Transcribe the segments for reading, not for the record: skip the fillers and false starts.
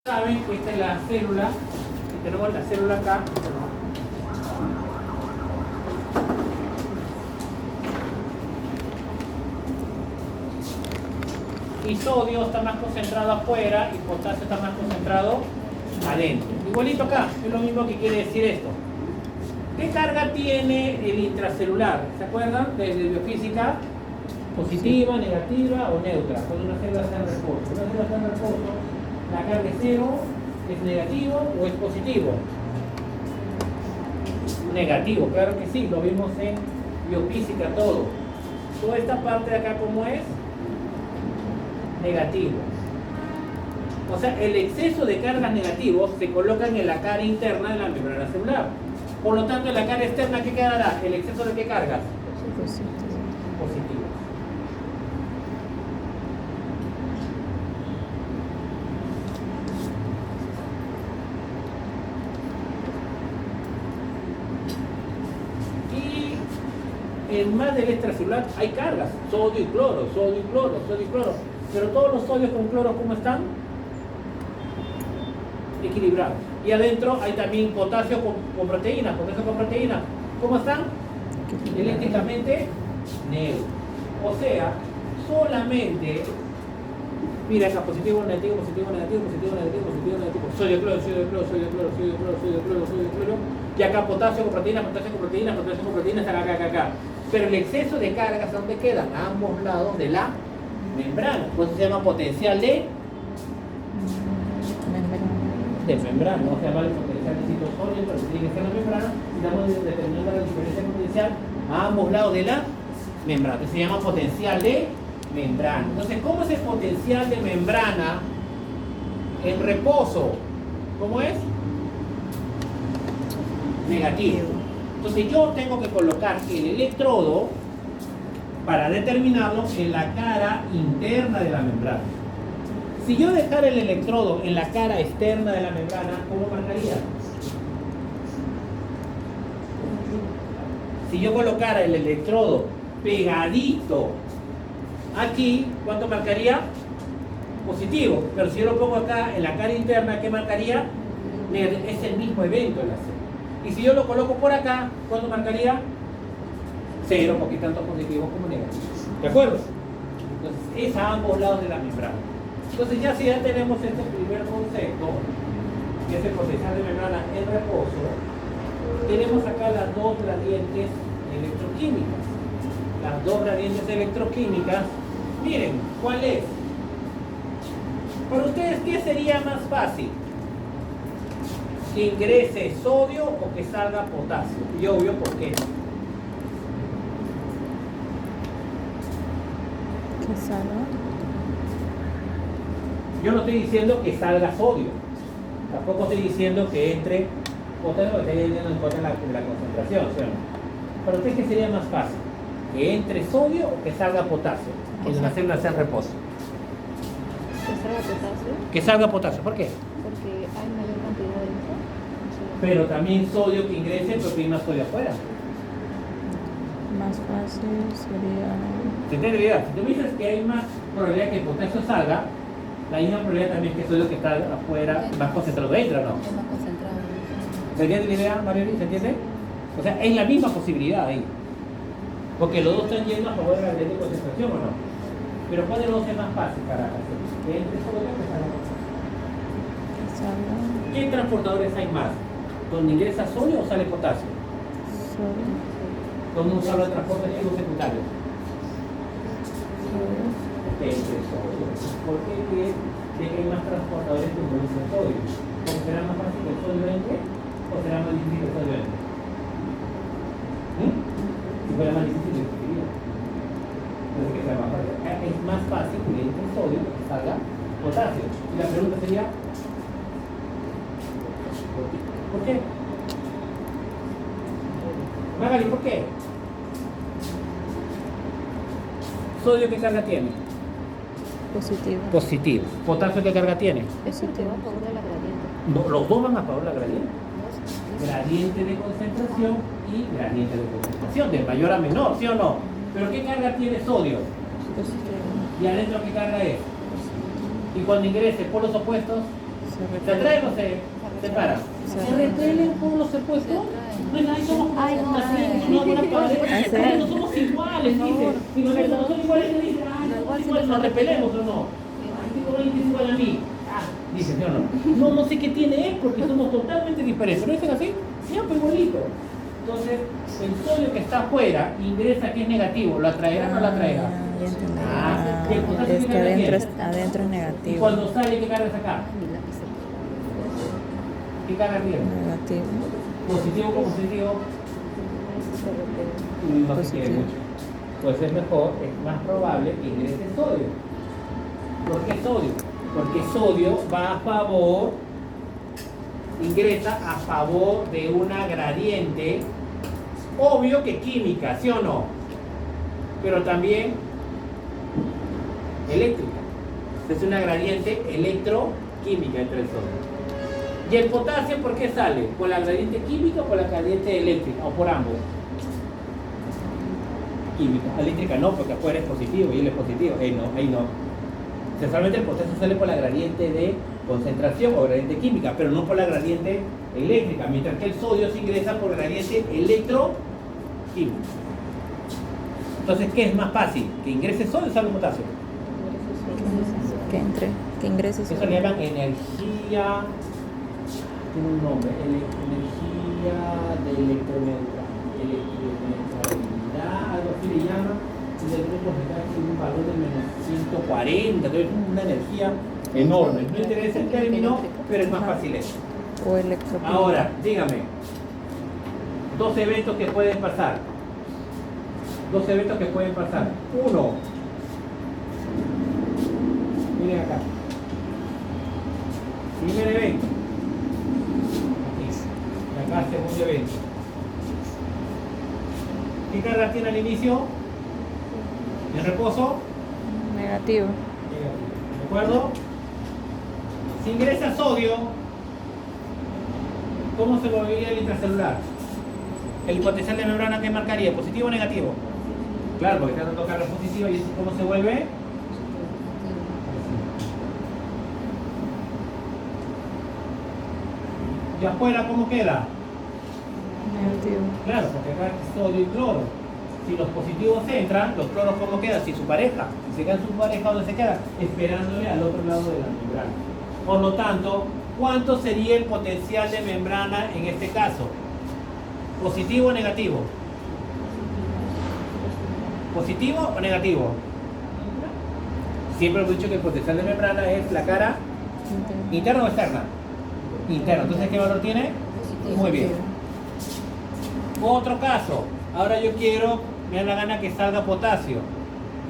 Saben que esta es la célula, y tenemos la célula acá. Y sodio está más concentrado afuera y potasio está más concentrado adentro. Igualito acá, es lo mismo que quiere decir esto. ¿Qué carga tiene el intracelular? ¿Se acuerdan? Desde biofísica, positiva, negativa o neutra. Cuando una célula está en reposo. Una célula está en reposo, la carga es cero, ¿es negativo o es positivo? Negativo, claro que sí, lo vimos en biofísica todo. Toda esta parte de acá, ¿cómo es? Negativo. O sea, el exceso de cargas negativos se colocan en la cara interna de la membrana celular. Por lo tanto, en la cara externa, ¿qué quedará? ¿El exceso de qué cargas? Positivo. Y en más del extracelular hay cargas, sodio y cloro, sodio y cloro, sodio y cloro. Pero todos los sodios con cloro, ¿cómo están? Equilibrados. Y adentro hay también potasio con proteínas, potasio con proteínas. ¿Cómo están? Eléctricamente neutros. O sea, solamente, mira acá, positivo, negativo, positivo, negativo, positivo, negativo, positivo, negativo. Sodio, cloro, sodio, cloro, sodio, cloro, sodio, cloro, sodio, cloro, sodio, cloro. Y acá potasio con proteínas, potasio con proteínas, potasio con proteínas, acá. Pero el exceso de cargas, ¿dónde quedan? A ambos lados de la membrana. Pues se llama potencial de membrana. No se llama el potencial de citosóleo, pero tiene que ser la membrana. Y estamos determinando la diferencia potencial a ambos lados de la membrana. Entonces se llama potencial de membrana. Entonces, ¿cómo es el potencial de membrana en reposo? ¿Cómo es? Negativo. Entonces yo tengo que colocar el electrodo para determinarlo en la cara interna de la membrana. Si yo dejara el electrodo en la cara externa de la membrana, ¿cómo marcaría? Si yo colocara el electrodo pegadito aquí, ¿cuánto marcaría? Positivo. Pero si yo lo pongo acá en la cara interna, ¿qué marcaría? Es el mismo evento en la célula. Y si yo lo coloco por acá, ¿cuánto marcaría? Cero, porque tanto positivos como negativos. ¿De acuerdo? Entonces, es a ambos lados de la membrana. Entonces, si ya tenemos este primer concepto, que es el potencial de membrana en reposo, tenemos acá las dos gradientes electroquímicas. Las dos gradientes electroquímicas, miren, ¿cuál es? Para ustedes, ¿qué sería más fácil? ¿Que ingrese sodio o que salga potasio? Y obvio, ¿por qué? ¿Que salga? Yo no estoy diciendo que salga sodio. Tampoco estoy diciendo que entre potasio, porque estoy teniendo en cuenta la concentración, ¿sí o no? Para ustedes, ¿qué sería más fácil? ¿Que entre sodio o que salga potasio? Cuando la célula sea en reposo. ¿Que salga potasio? Que salga potasio, ¿por qué? Porque hay mayor cantidad de electrones. Pero también sodio que ingrese, pero que hay más sodio afuera. Más fácil sería... ¿Se entiende la idea? Si tú me dices que hay más probabilidad que el potasio salga, la misma probabilidad también que el sodio que está afuera más concentrado dentro, ¿no? Es más concentrado. ¿Se entiende la idea, Marioli? ¿Se entiende? O sea, es la misma posibilidad ahí. Porque los dos están yendo a favor de la ley de concentración, ¿o no? Pero ¿cuál de los dos es más fácil para hacer? ¿Que entre sodio o que salga potasio? Que salga... ¿Qué transportadores hay más? ¿Donde ingresa sodio o sale potasio? Sodio. ¿Donde un solo transporte activo secundario? Sodio. Entre sodio. ¿Por qué crees que hay más transportadores que involucran sodio? ¿Porque será más fácil que el sodio entre o será más difícil que el sodio entre? Si fuera más difícil, lo escribiría. Entonces, que sea más fácil. Es más fácil que entre sodio que salga potasio. Y la pregunta sería, ¿por qué? Magali, ¿por qué? ¿Sodio qué carga tiene? Positivo. Positivo. ¿Potasio qué carga tiene? Positivo. Va a favor de la gradiente. No, los dos van a favor de la gradiente. Gradiente de concentración y gradiente de concentración, de mayor a menor, ¿sí o no? ¿Pero qué carga tiene sodio? Positivo. ¿Y adentro qué carga es? Y cuando ingrese por los opuestos, ¿Se atraen o se separan? ¿Se repelen todos los opuestos? No es nada, somos una pared. No somos iguales, dice. Y los que no son iguales, dice, igual nos repelemos o no. Alguien es igual a mí. Dice, ¿sí o no? No sé qué tiene él porque somos totalmente diferentes. ¿No dicen así? Siempre igualito. Entonces, el sodio que está afuera ingresa que es negativo. ¿Lo atraerá o no lo atraerá? Ya entendí. Es que adentro es Y negativo. cuando sale, ¿qué carga saca? ¿Qué carga tiene? Negativo. Positivo con positivo. No se quiere mucho. Pues es mejor, es más probable que ingrese sodio. ¿Por qué sodio? Porque sodio va a favor, ingresa a favor de una gradiente, obvio que química, ¿sí o no? Pero también eléctrica. Es una gradiente electroquímica entre el sodio. ¿Y el potasio por qué sale? ¿Por la gradiente química o por la gradiente eléctrica? ¿O por ambos? Química. Eléctrica no, porque afuera es positivo y él es positivo. Ahí no. Esencialmente el potasio sale por la gradiente de concentración o gradiente química, pero no por la gradiente eléctrica, mientras que el sodio se ingresa por gradiente electroquímica. Entonces, ¿qué es más fácil? ¿Que ingrese sodio o salga potasio? Que ingrese Eso sodio. le llaman energía, tiene un nombre, energía de electroneutralidad, algo así le llaman, y de pronto se da un valor de menos 140, entonces una energía enorme. No interesa el término, pero es más fácil eso. O electroquímica. Ahora, dígame, dos eventos que pueden pasar. Uno, miren acá. Primer evento. Aquí. Y acá segundo evento. ¿Qué carga tiene al inicio? ¿En reposo? Negativo. ¿De acuerdo? Si ingresa sodio, ¿cómo se movería el intracelular? El potencial de membrana, ¿qué marcaría? ¿Positivo o negativo? Claro, porque está dando carga positiva y ¿cómo se vuelve? ¿Y afuera cómo queda? Negativo. Claro, porque acá es sodio y cloro. Si los positivos entran, los cloros ¿cómo quedan? Si su pareja, si se queda su pareja, ¿dónde se queda? Esperándole al otro lado de la membrana. Por lo tanto, ¿cuánto sería el potencial de membrana en este caso? ¿Positivo o negativo? ¿Positivo o negativo? Siempre hemos dicho que el potencial de membrana es la cara interna o externa. Interna. Entonces, ¿qué valor tiene? Muy bien. Otro caso. Ahora yo quiero, me da la gana que salga potasio.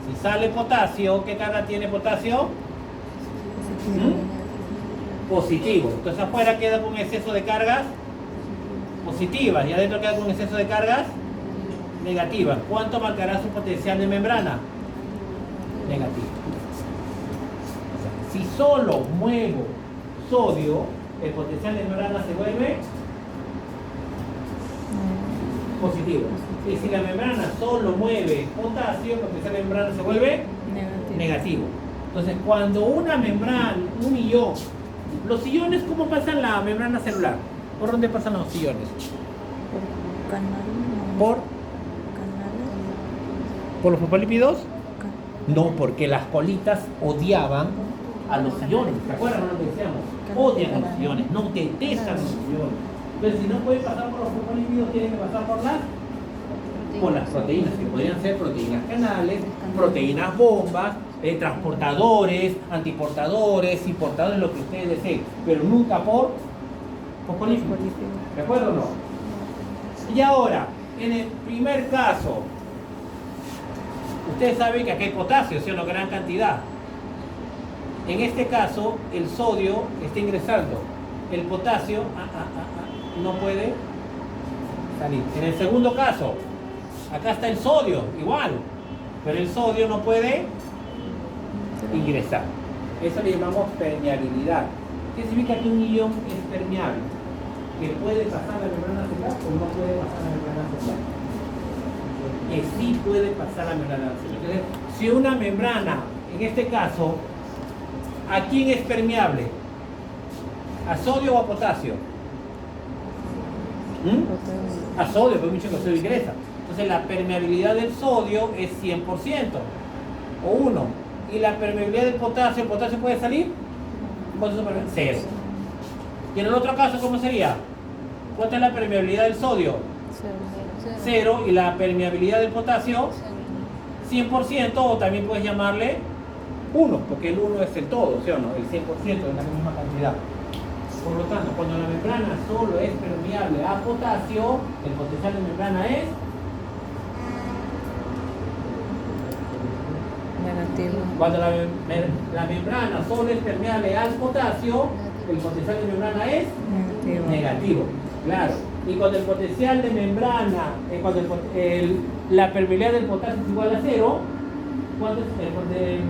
Si sale potasio, ¿qué carga tiene potasio? Positivo. Entonces afuera queda con exceso de cargas positivas y adentro queda con exceso de cargas negativas. ¿Cuánto marcará su potencial de membrana? Negativo. O sea, si solo muevo sodio, el potencial de membrana se vuelve positivo. Y si la membrana solo mueve potasio, el potencial de membrana se vuelve negativo. Entonces, cuando una membrana, un ion, los iones, ¿cómo pasan la membrana celular? ¿Por dónde pasan los iones? Por canal. ¿Por Canales. los fosfolípidos? No, porque las colitas odiaban a los iones. ¿Se acuerdan lo que decíamos? Odian a los iones, no detestan los iones. Entonces, si no puede pasar por los fosfolípidos, tiene que pasar por las proteínas, que podrían ser proteínas canales, proteínas bombas, transportadores, antiportadores, importadores, lo que ustedes deseen, pero nunca por fosfolípidos. ¿De acuerdo o no? Y ahora, en el primer caso, ustedes saben que aquí hay potasio, ¿sí o no? Gran cantidad. En este caso, el sodio está ingresando, el potasio no puede salir. En el segundo caso, acá está el sodio, igual, pero el sodio no puede ingresar. Eso le llamamos permeabilidad. ¿Qué significa que un ion es permeable? ¿Que puede pasar la membrana celular o no puede pasar la membrana celular? Que sí puede pasar la membrana celular. Entonces, si una membrana, en este caso, ¿a quién es permeable? ¿A sodio o a potasio? ¿Mm? A sodio, porque mucho que el sodio ingresa. Entonces la permeabilidad del sodio es 100% o 1. Y la permeabilidad del potasio, ¿el potasio puede salir? Cero. Y en el otro caso, ¿cómo sería? ¿Cuánta es la permeabilidad del sodio? 0. Y la permeabilidad del potasio, 100%, o también puedes llamarle 1, porque el 1 es el todo, ¿sí o no? El 100% es la misma cantidad. Por lo tanto, cuando la membrana solo es permeable a potasio, el potencial de membrana es negativo. cuando la membrana solo es permeable al potasio, el potencial de membrana es Negativo. negativo. Claro. Y cuando el potencial de membrana, cuando la permeabilidad del potasio es igual a 0, ¿cuánto es el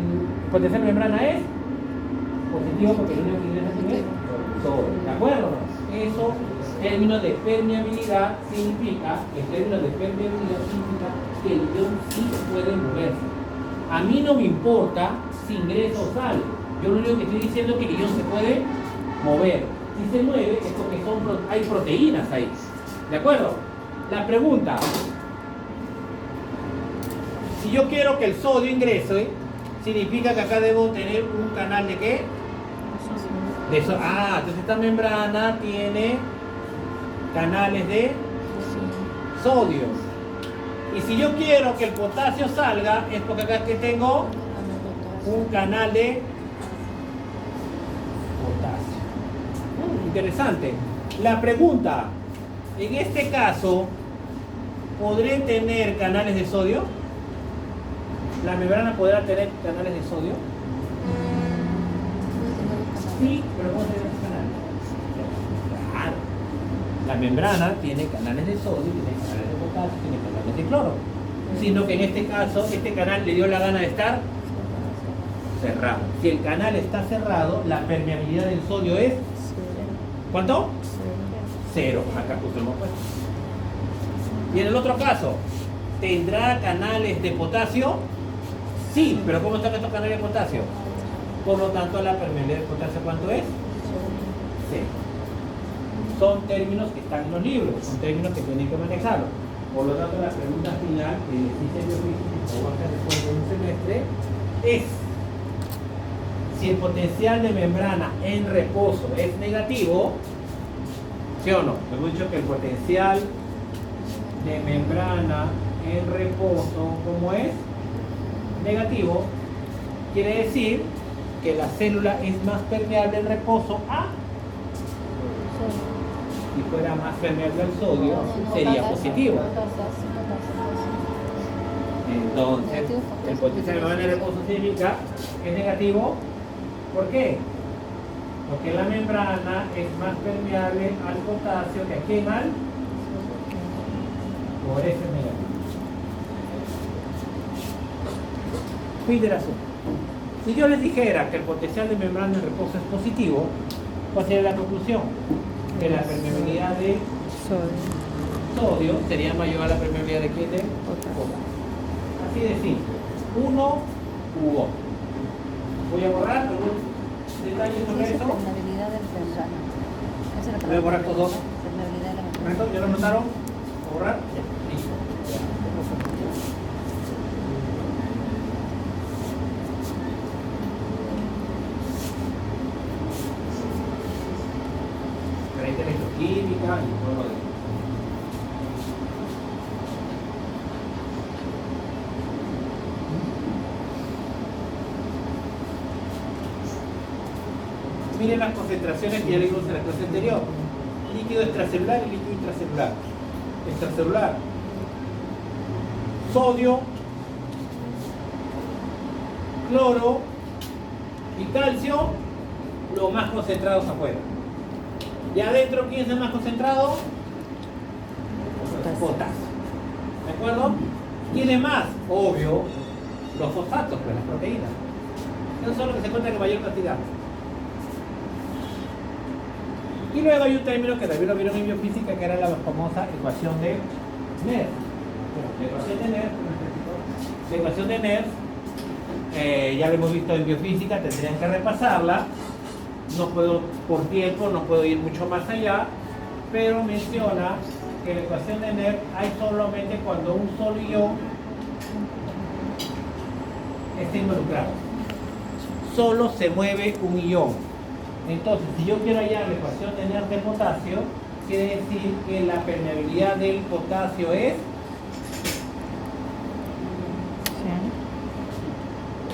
potencial de membrana es? Positivo, porque el único que ingresa aquí es sobre. ¿De acuerdo? Eso, en términos de permeabilidad, significa que el ion sí puede moverse. A mí no me importa si ingresa o sale. Yo lo único que estoy diciendo es que el ion se puede mover. Si se mueve es porque hay proteínas ahí. ¿De acuerdo? La pregunta. Si yo quiero que el sodio ingrese, significa que acá debo tener un canal de ¿qué? Entonces esta membrana tiene canales de sodio. Y si yo quiero que el potasio salga, es porque acá que tengo un canal de potasio. Interesante. La pregunta, en este caso, ¿podré tener canales de sodio? ¿La membrana podrá tener canales de sodio? Sí, pero ¿cómo se ven los canales? Claro. La membrana tiene canales de sodio, tiene canales de potasio, tiene canales de cloro. Sino que en este caso, este canal le dio la gana de estar cerrado. Si el canal está cerrado, la permeabilidad del sodio es ¿cuánto? 0. Acá pusimos pues. Y en el otro caso, ¿tendrá canales de potasio? Sí, pero ¿cómo están estos canales de potasio? Por lo tanto, la permeabilidad de potasio, ¿cuánto es? 0. Son términos que están en los libros, son términos que tienen que manejarlos. Por lo tanto, la pregunta final que existe biofísica o va a ser después de un semestre es: si el potencial de membrana en reposo es negativo, ¿sí o no? Hemos dicho que el potencial de membrana en reposo, ¿cómo es? Negativo. Quiere decir que la célula es más permeable en reposo a, si fuera más permeable al sodio, sería positivo. Entonces, el potencial de membrana en reposo significa que es negativo. ¿Por qué? Porque la membrana es más permeable al potasio que aquí al, por eso es negativo. Fin del asunto. Si yo les dijera que el potencial de membrana en reposo es positivo, ¿cuál sería la conclusión? Que la permeabilidad de sodio sería mayor a la permeabilidad de ¿quién? De potasio. Así de simple. Uno u otro. Voy a borrar algún detalle sobre eso. Permeabilidad del membrana. Voy a borrar estos dos. Permeabilidad de la membrana. ¿Correcto? ¿Ya lo notaron? ¿Borrar? Ya. Listo. Electroquímica y todo lo demás. Miren las concentraciones que ya leímos en la clase anterior. Líquido extracelular y líquido intracelular. Extracelular. Sodio, cloro y calcio, los más concentrados afuera. Y adentro, ¿quién es el más concentrado? Potasio. ¿De acuerdo? ¿Quién es más? Obvio, los fosfatos, pues las proteínas. Esos son los que se encuentran en mayor cantidad. Y luego hay un término que también lo vieron en biofísica, que era la famosa ecuación de Nernst. La ecuación de Nernst, ya lo hemos visto en biofísica, tendrían que repasarla. No puedo, por tiempo, no puedo ir mucho más allá, pero menciona que en la ecuación de NER hay solamente cuando un solo ion está involucrado. Solo se mueve un ion. Entonces, si yo quiero hallar la ecuación de NER de potasio, quiere decir que la permeabilidad del potasio es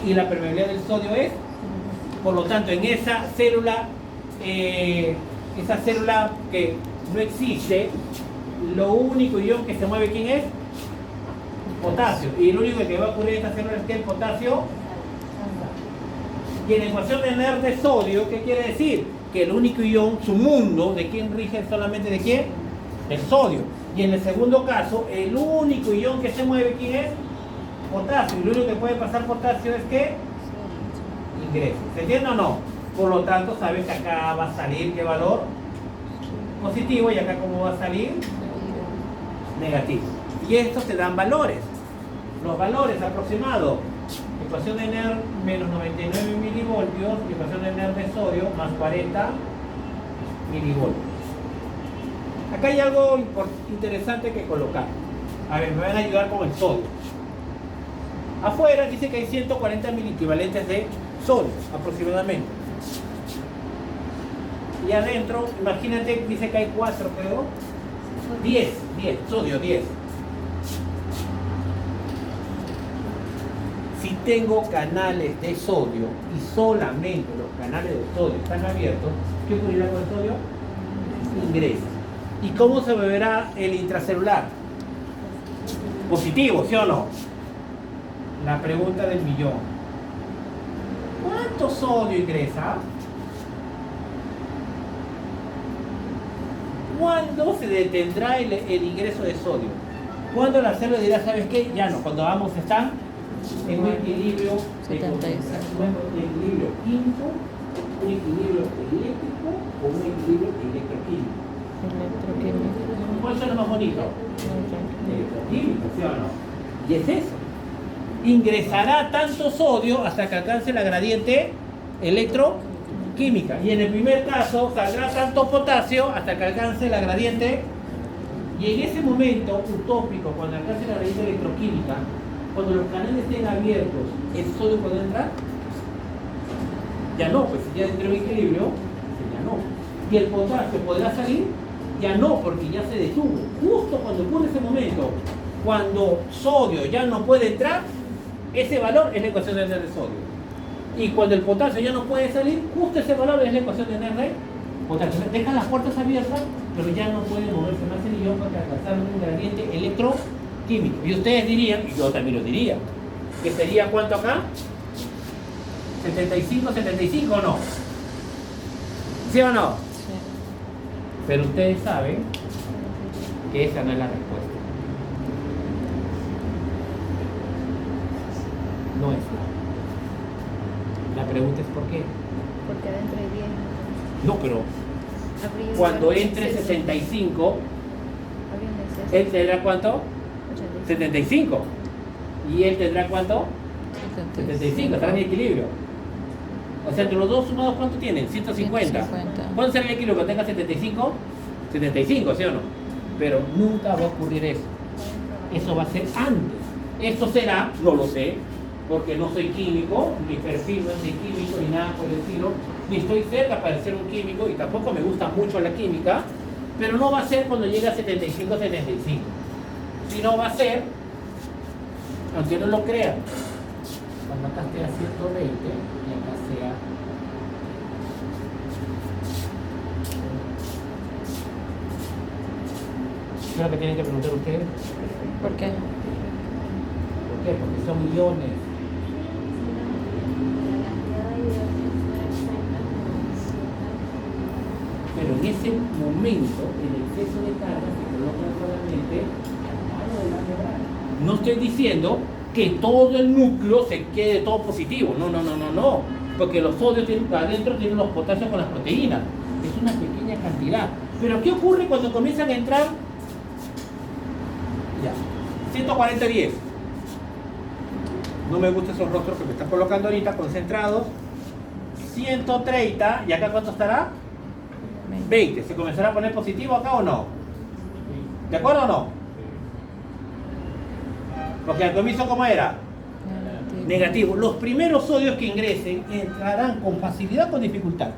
y la permeabilidad del sodio es. Por lo tanto, en esa célula que no existe, lo único ion que se mueve, ¿quién es? Potasio. Y lo único que va a ocurrir en esta célula es que el potasio. Y en la ecuación de NER de sodio, ¿qué quiere decir? Que el único ion, su mundo, ¿de quién rige solamente de quién? El sodio. Y en el segundo caso, el único ion que se mueve, ¿quién es? Potasio. Y lo único que puede pasar potasio es que ingrese. ¿Se entiende o no? Por lo tanto, sabes que acá va a salir ¿qué valor? Positivo. Y acá ¿cómo va a salir? Negativo. Y estos te dan valores. Los valores aproximados. Ecuación de NER menos 99 milivoltios y ecuación de NER de sodio más 40 milivoltios. Acá hay algo interesante que colocar. A ver, me van a ayudar con el sodio. Afuera dice que hay 140 miliequivalentes de sodio, aproximadamente. Y adentro, imagínate, dice que hay 4, creo. 10, sodio 10. Si tengo canales de sodio y solamente los canales de sodio están abiertos, ¿qué ocurrirá con el sodio? Ingresa. ¿Y cómo se beberá el intracelular? Positivo, ¿sí o no? La pregunta del millón. ¿Cuánto sodio ingresa? ¿Cuándo se detendrá el ingreso de sodio? ¿Cuándo la célula dirá, ¿sabes qué? Ya no, cuando ambos están en un equilibrio de equilibrio químico, un equilibrio eléctrico o un equilibrio electroquímico. ¿Cuál es lo más bonito? Electroquímico, ¿sí o no? Y es eso. Ingresará tanto sodio hasta que alcance la gradiente electroquímica. Y en el primer caso saldrá tanto potasio hasta que alcance la gradiente. Y en ese momento utópico, cuando alcance la gradiente electroquímica, cuando los canales estén abiertos, ¿el sodio puede entrar? Ya no, pues si ya entró en equilibrio, ya no. ¿Y el potasio podrá salir? Ya no, porque ya se detuvo. Justo cuando ocurre ese momento, cuando sodio ya no puede entrar, ese valor es la ecuación de NER de sodio. Y cuando el potasio ya no puede salir, justo ese valor es la ecuación de NER de potasio. Dejan las puertas abiertas, pero ya no puede moverse más el ion para alcanzar un gradiente electroquímico. Y ustedes dirían, y yo también lo diría, que sería ¿cuánto acá? 75 o no. ¿Sí o no? Sí. Pero ustedes saben que esa no es la respuesta. No es la pregunta es ¿por qué? Porque adentro hay 10. No, pero Habría cuando un entre exceso. 65, Habría un exceso. él tendrá ¿cuánto? 85. 75. ¿Y él tendrá cuánto? 75, estará en equilibrio. O sea, entre los dos sumados, ¿cuánto tienen? 150. 150. ¿Cuánto será el equilibrio cuando tenga 75? 75, ¿sí o no? Pero nunca va a ocurrir eso. Eso va a ser antes. Esto será, no lo sé, porque no soy químico, mi perfil no es de químico ni nada por el estilo, ni estoy cerca para ser un químico y tampoco me gusta mucho la química, pero no va a ser cuando llegue a 75, 75. Sino va a ser, aunque no lo crean, cuando acá esté a 120 y acá sea ¿qué es lo que tienen que preguntar ustedes? ¿Por qué? ¿Por qué? Porque son iones. Pero en ese momento, el exceso de carga se coloca solamente al lado de la membrana. No estoy diciendo que todo el núcleo se quede todo positivo. No. Porque los sodios adentro tienen los potasios con las proteínas. Es una pequeña cantidad. Pero ¿qué ocurre cuando comienzan a entrar? Ya, 140-10. No me gustan esos rostros que me están colocando ahorita, concentrados. 130, ¿y acá cuánto estará? 20. ¿Se comenzará a poner positivo acá o no? ¿De acuerdo o no? Porque al comienzo, ¿cómo era? Negativo. Los primeros sodios que ingresen entrarán con facilidad o con dificultad.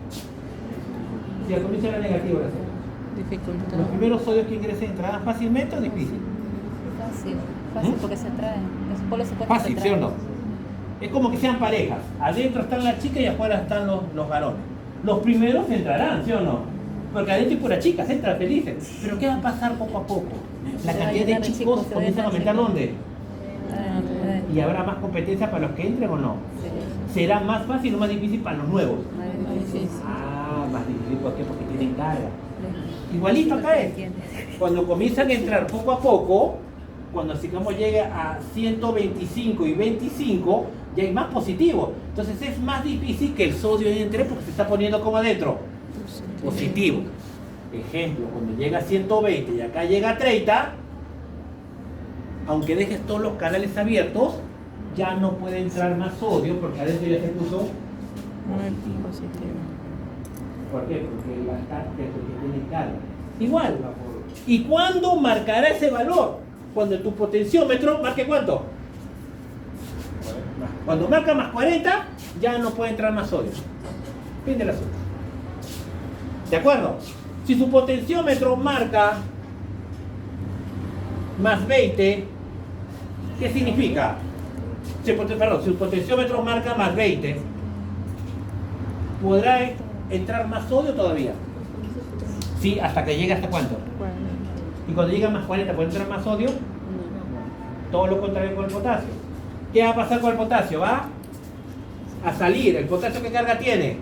Si al comienzo era negativo, la célula. Dificultad. Los primeros sodios que ingresen entrarán fácilmente o difícil. Fácil, fácil porque se atraen. Los polos opuestos se Fácil, ¿sí o atraen. no? Es como que sean parejas. Adentro están las chicas y afuera están los varones. Los primeros entrarán, ¿sí o no? Porque adentro hay puras chicas, entran felices. Pero ¿qué va a pasar poco a poco? La Se va a cantidad de llenar de chicos chicos, se va a comienza a llenar de aumentar. chicos. ¿Dónde? Ah, ¿Y habrá más competencia para los que entren o no? sí. ¿Será más fácil o más difícil para los nuevos? Más difícil. Ah, más difícil. ¿Por qué? Porque tienen carga. Igualito acá es. Cuando comienzan a entrar poco a poco, cuando sigamos llegue a 125 y 25, ya hay más positivo. Entonces es más difícil que el sodio entre porque se está poniendo como adentro. Positivo. Ejemplo, cuando llega a 120 y acá llega a 30, aunque dejes todos los canales abiertos, ya no puede entrar más sodio porque adentro ya se puso. Muy positivo. ¿Por qué? Porque las cargas que tienen carga. Igual. ¿Y cuándo marcará ese valor? Cuando tu potenciómetro marque ¿cuánto? Cuando marca más 40, ya no puede entrar más sodio. Fin del asunto. ¿De acuerdo? Si su potenciómetro marca más 20, ¿qué significa? Perdón, si su potenciómetro marca más 20, ¿podrá entrar más sodio todavía? Sí, hasta que llegue hasta cuánto. Y cuando llega a más 40, ¿puede entrar más sodio? Todo lo contrario con el potasio. ¿Qué va a pasar con el potasio? Va a salir. ¿El potasio qué carga tiene?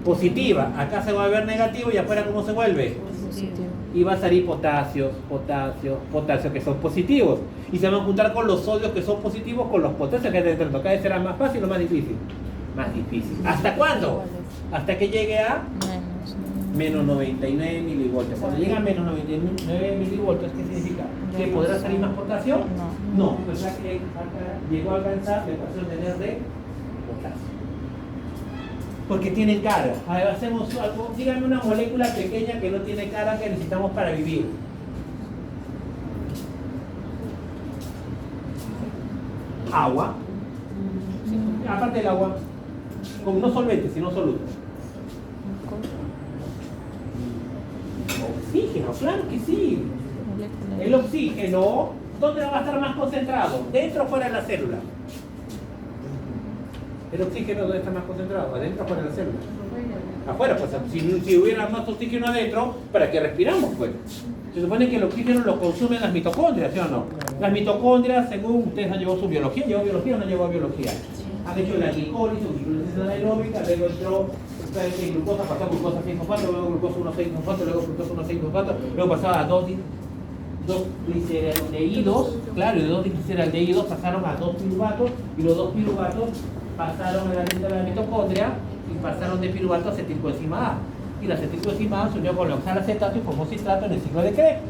Positiva. Acá se va a ver negativo y afuera ¿cómo se vuelve? Positivo. Y va a salir potasios, que son positivos. Y se van a juntar con los sodios que son positivos con los potasios que hay dentro. Cada vez será más fácil o más difícil. Más difícil. ¿Hasta cuándo? Hasta que llegue a menos 99 milivoltios. Cuando llega a menos 99 milivoltios, ¿qué significa? ¿Que podrá salir más potasio? No, pues ya que llegó a alcanzar la ecuación de Nernst de potasio. Porque tienen carga. A ver, hacemos algo. Díganme una molécula pequeña que no tiene carga que necesitamos para vivir. Agua. Aparte del agua, con no solventes, sino solutos. Oxígeno, claro que sí. El oxígeno, ¿dónde va a estar más concentrado? ¿Dentro o fuera de la célula? ¿El oxígeno dónde está más concentrado? ¿Adentro o fuera de la célula? Afuera, pues si hubiera más oxígeno adentro, ¿para qué respiramos? Pues se supone que el oxígeno lo consumen las mitocondrias, ¿sí o no? Las mitocondrias, según ustedes han llevado su biología, ¿llevó biología o no llevó biología? Han hecho la glicólisis, glucosa anaeróbica, luego entró glucosa, pasó a glucosa 6-fosfato, luego glucosa 1,6-fosfato, luego glucosa 1,6-fosfato, luego pasaba a 2 gliceraldehídos, claro, y de 2 gliceraldehídos pasaron a 2 piruvatos, y los 2 piruvatos pasaron a la lista de la mitocondria y pasaron de piruvato a acetilcoenzima A. Y la acetilcoenzima A se unió con el oxalacetato y formó citrato en el ciclo de Krebs.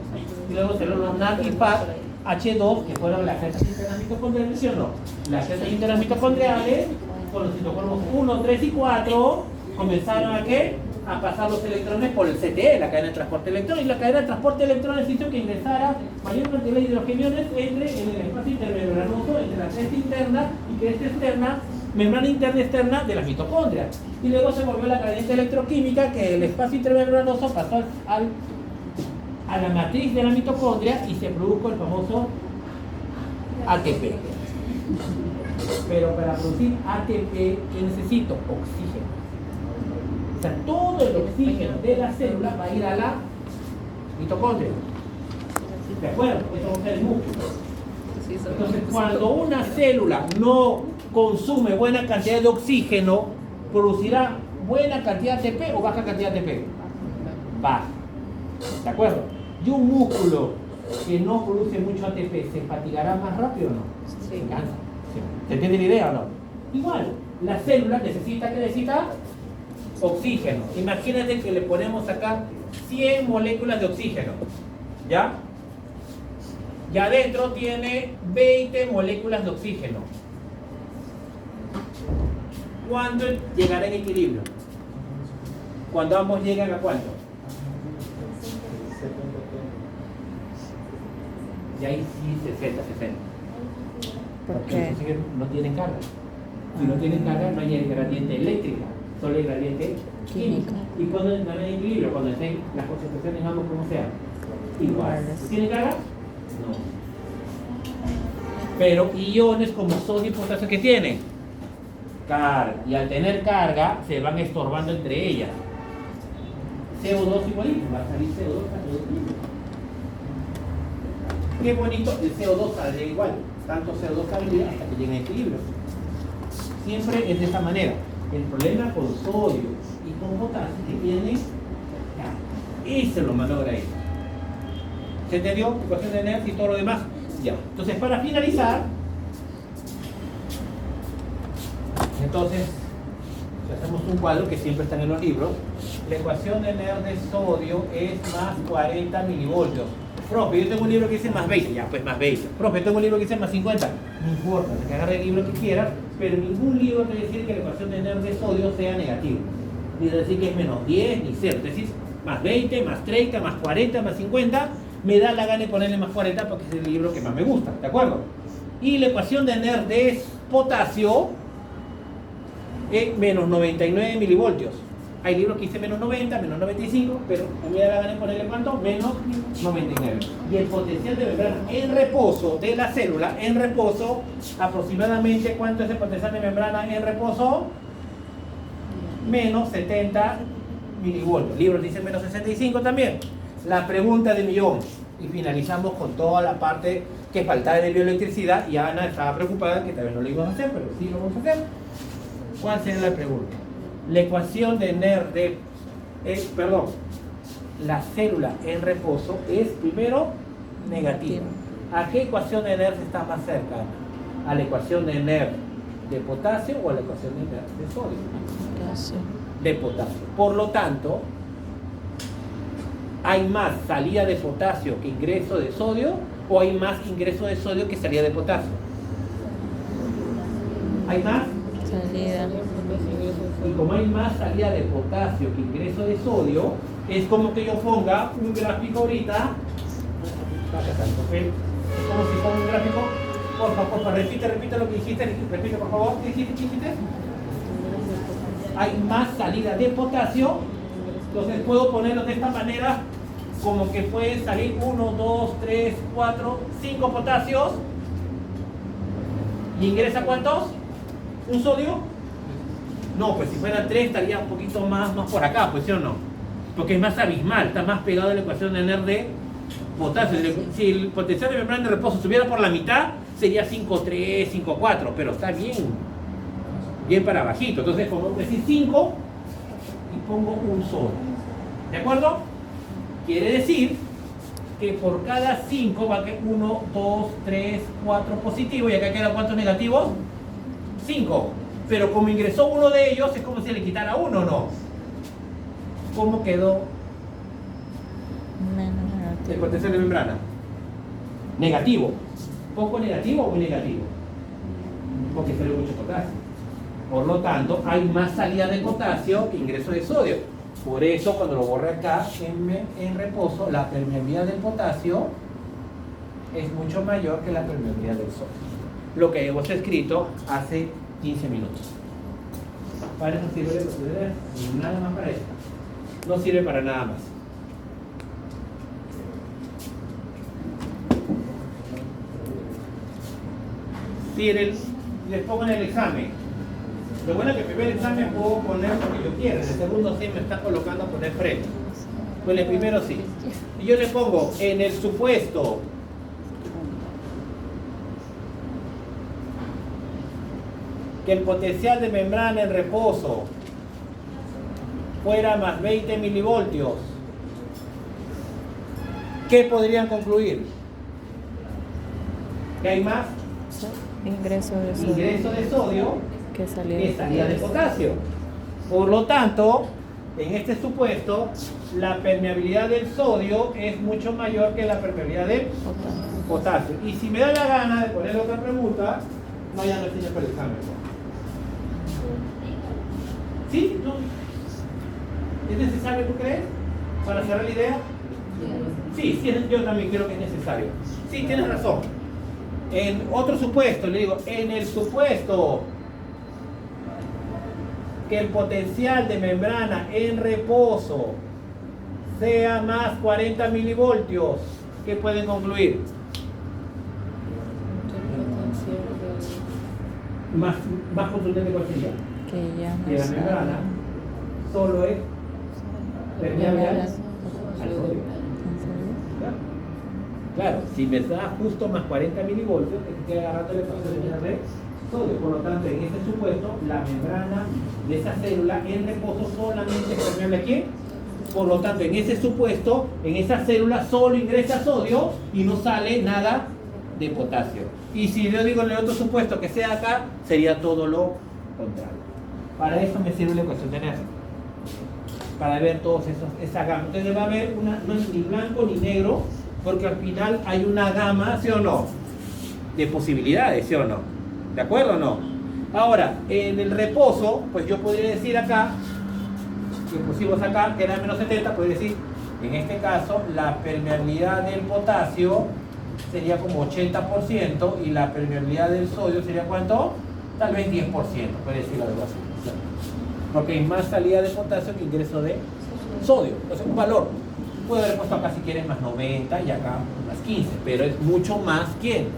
Y luego se los NAD y PAC H2, que fueron las cetas internas mitocondriales, ¿sí o no? Las cetas internas mitocondriales, con los citocromos 1, 3 y 4, comenzaron a ¿qué? A pasar los electrones por el CTE, la cadena de transporte de electrones, y la cadena de transporte de electrones hizo que ingresara mayor cantidad de hidrogeniones entre en el espacio intermembranoso, entre la cresta interna y cresta externa, membrana interna y externa de las mitocondrias. Y luego se volvió la cadena electroquímica, que el espacio intermembranoso pasó a la matriz de la mitocondria y se produjo el famoso ATP. Pero para producir ATP, ¿qué necesito? Oxígeno. O sea, todo el oxígeno de la célula va a ir a la mitocondria. ¿De acuerdo? Eso va a ser el músculo. Entonces, cuando una célula no consume buena cantidad de oxígeno, ¿producirá buena cantidad de ATP o baja cantidad de ATP? Baja. ¿De acuerdo? Y un músculo que no produce mucho ATP, ¿se fatigará más rápido o no? Sí. Se cansa. ¿Se entiende la idea o no? Igual, la célula necesita, ¿qué necesita? Oxígeno. Imagínate que le ponemos acá 100 moléculas de oxígeno. ¿Ya? Y adentro tiene 20 moléculas de oxígeno. ¿Cuándo llegará en equilibrio? Cuando ambos llegan a ¿cuánto? Y ahí sí 60-60. ¿Por Porque qué? entonces no tienen carga. Si no tienen carga, no hay gradiente eléctrica, solo hay gradiente química. ¿Y cuando no hay equilibrio? Cuando estén las concentraciones en ambos como sean iguales. ¿Tienen carga? No. Pero iones como sodio y potasio, ¿qué tienen? Carga. Y al tener carga, se van estorbando entre ellas. CO2 igualito, va a salir CO2 a todo equilibrio. Qué bonito, el CO2 sale igual. Tanto CO2 saldría hasta que llegue a equilibrio. Siempre es de esta manera. El problema con sodio y con potasio que tiene, ese lo malogra ahí. ¿Se entendió? Ecuación de Nernst y todo lo demás. Ya. Entonces, para finalizar, si hacemos un cuadro que siempre está en los libros, la ecuación de Nernst de sodio es más 40 milivoltios. Profe, yo tengo un libro que dice más 20, ya pues más 20. Profe, tengo un libro que dice más 50, no importa, que agarre el libro que quieras, pero ningún libro quiere decir que la ecuación de Nernst de sodio sea negativa. Ni decir que es menos 10 ni 0, es decir, más 20, más 30, más 40, más 50, me da la gana de ponerle más 40 porque es el libro que más me gusta, ¿de acuerdo? Y la ecuación de Nernst de potasio es menos 99 milivoltios. Hay libros que dicen menos 90, menos 95, pero a mí me da la gana de ponerle ¿cuánto? Menos 99. Y el potencial de membrana en reposo de la célula, en reposo, aproximadamente, ¿cuánto es el potencial de membrana en reposo? Menos 70 milivoltios. Libros dicen menos 65 también. La pregunta de millón. Y finalizamos con toda la parte que faltaba de bioelectricidad. Y Ana estaba preocupada que tal vez no lo íbamos a hacer, pero sí lo vamos a hacer. ¿Cuál sería la pregunta? La ecuación de Nernst de... la célula en reposo es primero negativa. ¿A qué ecuación de Nernst está más cerca? ¿A la ecuación de Nernst de potasio o a la ecuación de Nernst de sodio? Potasio. De potasio. Por lo tanto, ¿hay más salida de potasio que ingreso de sodio o hay más ingreso de sodio que salida de potasio? ¿Hay más? Salida. Y como hay más salida de potasio que ingreso de sodio, es como que yo ponga un gráfico ahorita. Es como si ponga un gráfico. Por favor, repite lo que dijiste. Repite, por favor. ¿Qué dijiste? Hay más salida de potasio. Entonces puedo ponerlo de esta manera, como que pueden salir 1, 2, 3, 4, 5 potasios. ¿Y ingresa cuántos? ¿Un sodio? No, pues si fuera 3 estaría un poquito más por acá, pues ¿sí o no? Porque es más abismal, está más pegado a la ecuación de Nernst de potasio. Si el potencial de membrana de reposo estuviera por la mitad, sería 5,3, 5,4, pero está bien para bajito. Entonces pongo decir 5 y pongo un solo. ¿De acuerdo? Quiere decir que por cada 5 va a quedar 1, 2, 3, 4 positivos y acá quedan ¿cuántos negativos? 5. Pero como ingresó uno de ellos, es como si le quitara uno, ¿no? ¿Cómo quedó Menos el negativo. potencial de membrana? Negativo. ¿Poco negativo o muy negativo? Porque sale mucho potasio. Por lo tanto, hay más salida de potasio que ingreso de sodio. Por eso, cuando lo borré acá en reposo, la permeabilidad del potasio es mucho mayor que la permeabilidad del sodio. Lo que hemos escrito hace 15 minutos. Para eso sirve nada más para eso. No sirve para nada más. Si les pongo en el examen, lo bueno es que el primer examen puedo poner lo que yo quiera. En el segundo sí me está colocando a poner freno. Pues el primero sí. Y yo le pongo en el supuesto que el potencial de membrana en reposo fuera más 20 milivoltios, ¿qué podrían concluir? ¿Que hay más Ingreso de sodio. ingreso de sodio Que salida que salida de potasio? Por lo tanto, en este supuesto, la permeabilidad del sodio es mucho mayor que la permeabilidad del potasio. Y si me da la gana de poner otra pregunta, no, ya no estoy para el examen. ¿Sí? ¿No? ¿Es necesario, tú crees? Para cerrar la idea. Sí, yo también creo que es necesario. Sí, tienes razón. En otro supuesto, le digo, en el supuesto que el potencial de membrana en reposo sea más 40 milivoltios, ¿qué pueden concluir? Más contundente, ¿cuál sería? Que ya Que la no membrana solo es permeable al sodio. Claro, si me da justo más 40 milivoltios, estoy agarrando la ecuación de sodio. Por lo tanto, en este supuesto, la membrana de esa célula en reposo solamente es permeable a ¿qué? Por lo tanto, en ese supuesto, en esa célula solo ingresa sodio y no sale nada de potasio. Y si yo digo en el otro supuesto que sea acá, sería todo lo contrario. Para eso me sirve la ecuación de Nernst, para ver todos esa gama. Entonces va a haber no es ni blanco ni negro, porque al final hay una gama, ¿sí o no?, de posibilidades, ¿sí o no? ¿De acuerdo o no? Ahora, en el reposo, pues yo podría decir acá, que pusimos acá, que era menos 70, podría decir, en este caso, la permeabilidad del potasio sería como 80% y la permeabilidad del sodio sería ¿cuánto? Tal vez 10%, puede decir algo así. Porque hay más salida de potasio que ingreso de sodio. Entonces, un valor. Puedo haber puesto acá si quieres más 90 y acá más 15, pero es mucho más ¿quién?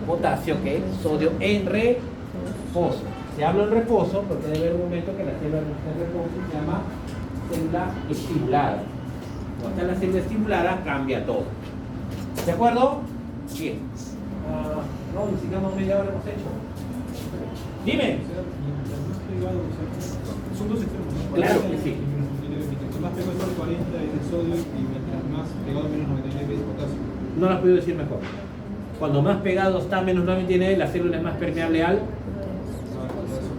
Potasio que sodio en reposo. Se habla en reposo porque debe haber un momento que la célula en reposo se llama célula estimulada. Cuando está la célula estimulada cambia todo. ¿De acuerdo? Bien. No, ni siquiera media hora hemos hecho. Dime. Son dos extremos, ¿no? Claro que sí. Mientras más pegado está el 40 es el sodio y mientras más pegado menos 99 es potasio. No lo has podido decir mejor. Cuando más pegado está menos 99, la célula es más permeable al...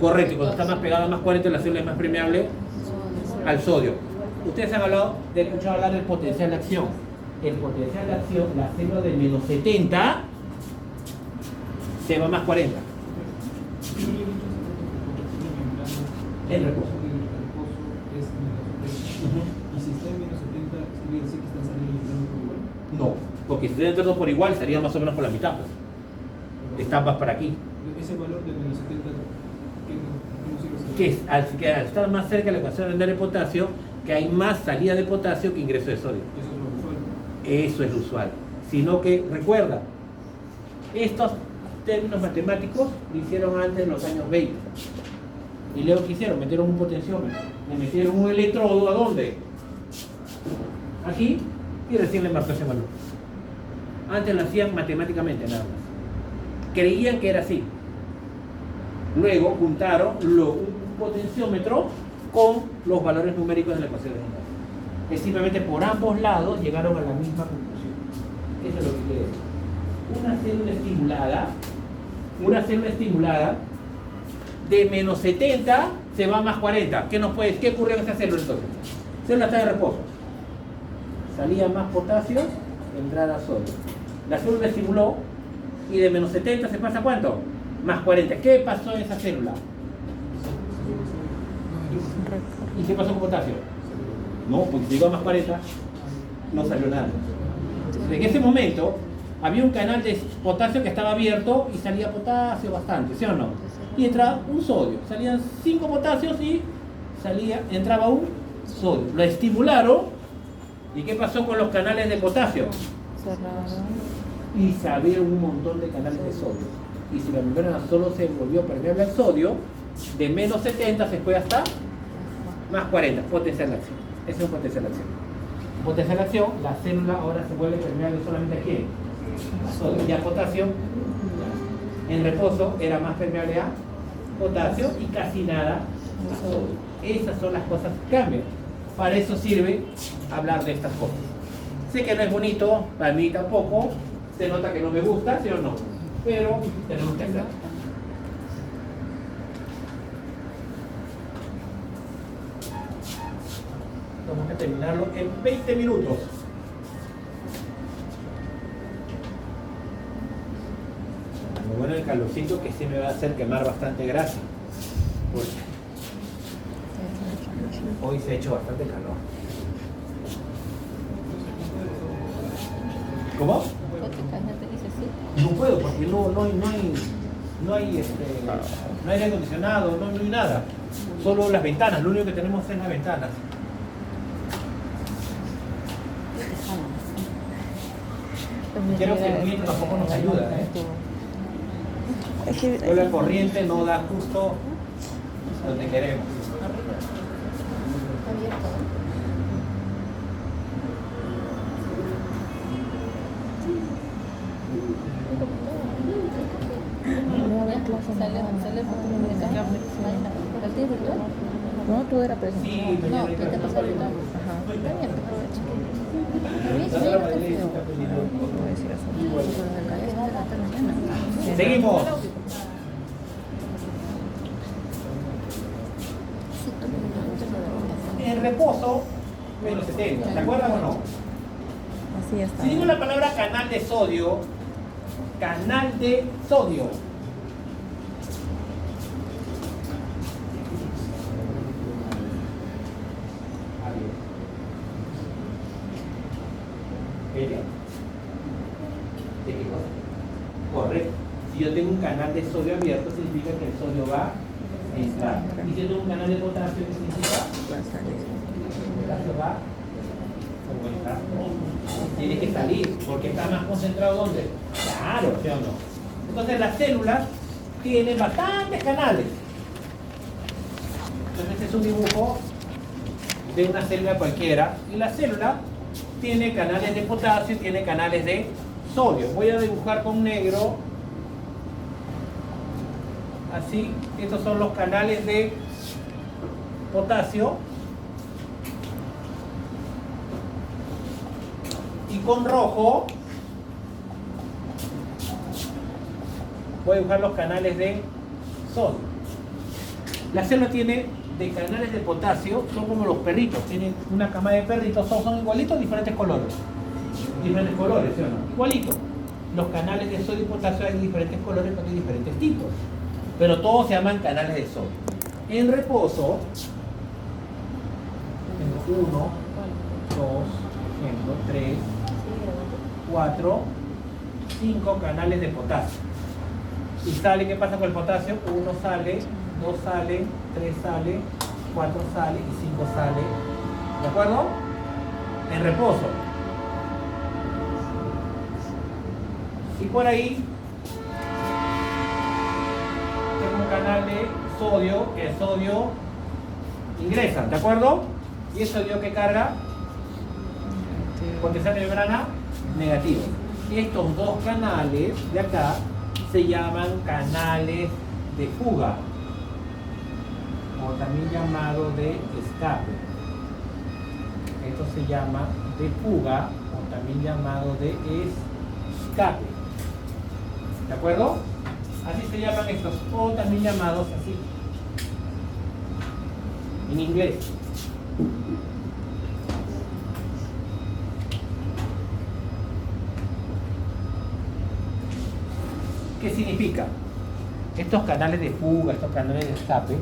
Correcto, y cuando está más pegado a más 40, la célula es más permeable al sodio. Ustedes han escuchado hablar del potencial de acción. El potencial de acción, la célula de menos 70 se va a más 40. En reposo. Es menos 70. Y si está en menos 70, quiere decir que están saliendo entrando por igual. No, porque si están entrando por igual sería más o menos por la mitad. Pues. Están más para aquí. Ese valor de menos 70, ¿qué sirve? Que es al estar más cerca de la ecuación de potasio, que hay más salida de potasio que ingreso de sodio. Eso es lo usual. Eso es lo usual. Sino que, recuerda, estos términos matemáticos lo hicieron antes en los años 20. Y luego, ¿qué hicieron? Metieron un potenciómetro. Le metieron un electrodo, ¿a dónde? Aquí, y recién le marcó ese valor. Antes lo hacían matemáticamente nada más. Creían que era así. Luego juntaron un potenciómetro con los valores numéricos de la ecuación de Nernst. Que simplemente por ambos lados llegaron a la misma conclusión. Eso es lo que quiere decir. Una célula estimulada de menos 70 se va a más 40. ¿Qué ocurrió en esta célula entonces? La célula está de reposo. Salía más potasio, entrada sodio. La célula estimuló y de menos 70 se pasa ¿a cuánto? Más 40. ¿Qué pasó en esa célula? ¿Y qué pasó con potasio? No, porque si llegó a más 40, no salió nada. En ese momento había un canal de potasio que estaba abierto y salía potasio bastante, ¿sí o no? Y entraba un sodio. Salían 5 potasios y entraba un sodio. Lo estimularon. ¿Y qué pasó con los canales de potasio? cerraron. Y se abrieron un montón de canales de sodio. Y si la membrana solo se volvió permeable al sodio, de menos 70 se fue hasta más 40. Potencial de acción. Ese es un potencial de acción. Potencial de acción, la célula ahora se vuelve permeable solamente a ¿quién? A sodio. Y a potasio, en reposo, era más permeable a potasio y casi nada a sodio. Esas son las cosas que cambian. Para eso sirve hablar de estas cosas. Sé que no es bonito, para mí tampoco, se nota que no me gusta, ¿sí o no? Pero tenemos que hacerlo. Vamos a terminarlo en 20 minutos. Lo bueno del calorcito que sí me va a hacer quemar bastante grasa. Porque Hoy se ha hecho bastante calor. ¿Cómo? Te dice sí. No puedo porque no hay aire acondicionado, no hay nada. Solo las ventanas, lo único que tenemos es las ventanas. Creo que el viento tampoco nos ayuda, ¿eh? Es que Pero la corriente no da justo donde queremos. Está abierto. Sale por no, tú eras presente. Sí, No, tú te pasas ahorita. Ajá. Está bien, aprovecha. Voy a decir eso. Seguimos. En reposo, menos 70. ¿Te acuerdas o no? Así está. Si digo la palabra canal de sodio, ¿Ella? ¿De qué cosa? Correcto. Si yo tengo un canal de sodio abierto, significa que el sodio va a entrar. Y si yo tengo un canal de potasio, ¿qué significa? Va a salir. El potasio va a entrar. Tiene que salir, porque está más concentrado ¿dónde? Claro, ¿sí o no? Entonces las células tienen bastantes canales. Entonces este es un dibujo de una célula cualquiera. Y la célula tiene canales de potasio y tiene canales de sodio. Voy a dibujar con negro. Así, estos son los canales de potasio. Y con rojo voy a dibujar los canales de sodio. La célula tiene de canales de potasio, son como los perritos, tienen una cama de perritos, son igualitos, diferentes colores. Diferentes colores, ¿sí o no? Igualitos. Los canales de sodio y potasio hay diferentes colores porque hay diferentes tipos. Pero todos se llaman canales de sodio. En reposo, tengo 1, 2, ejemplo, 3, 4, 5 canales de potasio. Y sale, ¿qué pasa con el potasio? 1 sale, 2 sale, 3 sale, 4 sale y 5 sale. ¿De acuerdo? En reposo. Y por ahí tengo un canal de sodio, que el sodio ingresa, ¿de acuerdo? Y el sodio que carga, potencial de membrana, negativo. Estos dos canales de acá se llaman canales de fuga, o también llamado de escape. Esto se llama de fuga, o también llamado de escape. ¿De acuerdo? Así se llaman estos, o también llamados así, en inglés. ¿Qué significa? Estos canales de fuga, estos canales de escape,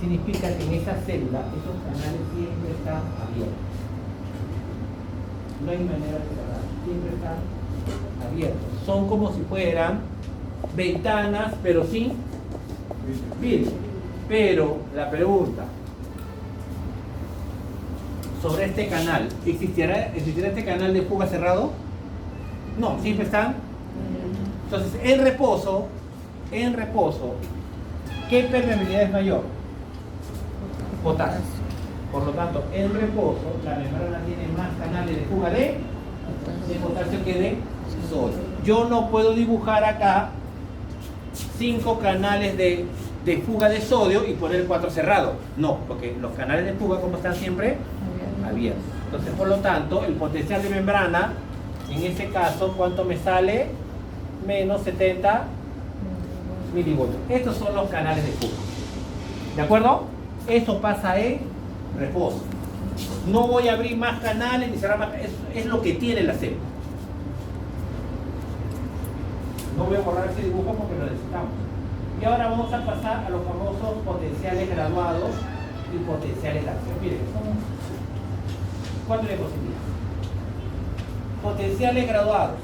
significa que en esa célula esos canales siempre están abiertos. No hay manera de cerrar, siempre están abiertos. Son como si fueran ventanas, pero sin vidrio. Pero la pregunta sobre este canal, ¿existirá este canal de fuga cerrado? No, siempre están. Entonces, en reposo, ¿qué permeabilidad es mayor? Potasio. Por lo tanto, en reposo, la membrana tiene más canales de fuga de potasio que de sodio. Yo no puedo dibujar acá 5 canales de fuga de sodio y poner 4 cerrados. No, porque los canales de fuga, como están siempre, abiertos. Entonces, por lo tanto, el potencial de membrana, en ese caso, ¿cuánto me sale? Menos 70 milivoltios. Estos son los canales de fuga. ¿De acuerdo? Esto pasa en reposo. No voy a abrir más canales ni cerrar más. Es lo que tiene la célula. No voy a borrar ese dibujo porque lo necesitamos. Y ahora vamos a pasar a los famosos potenciales graduados y potenciales de acción. Miren, ¿cuánto de positividad? Potenciales graduados.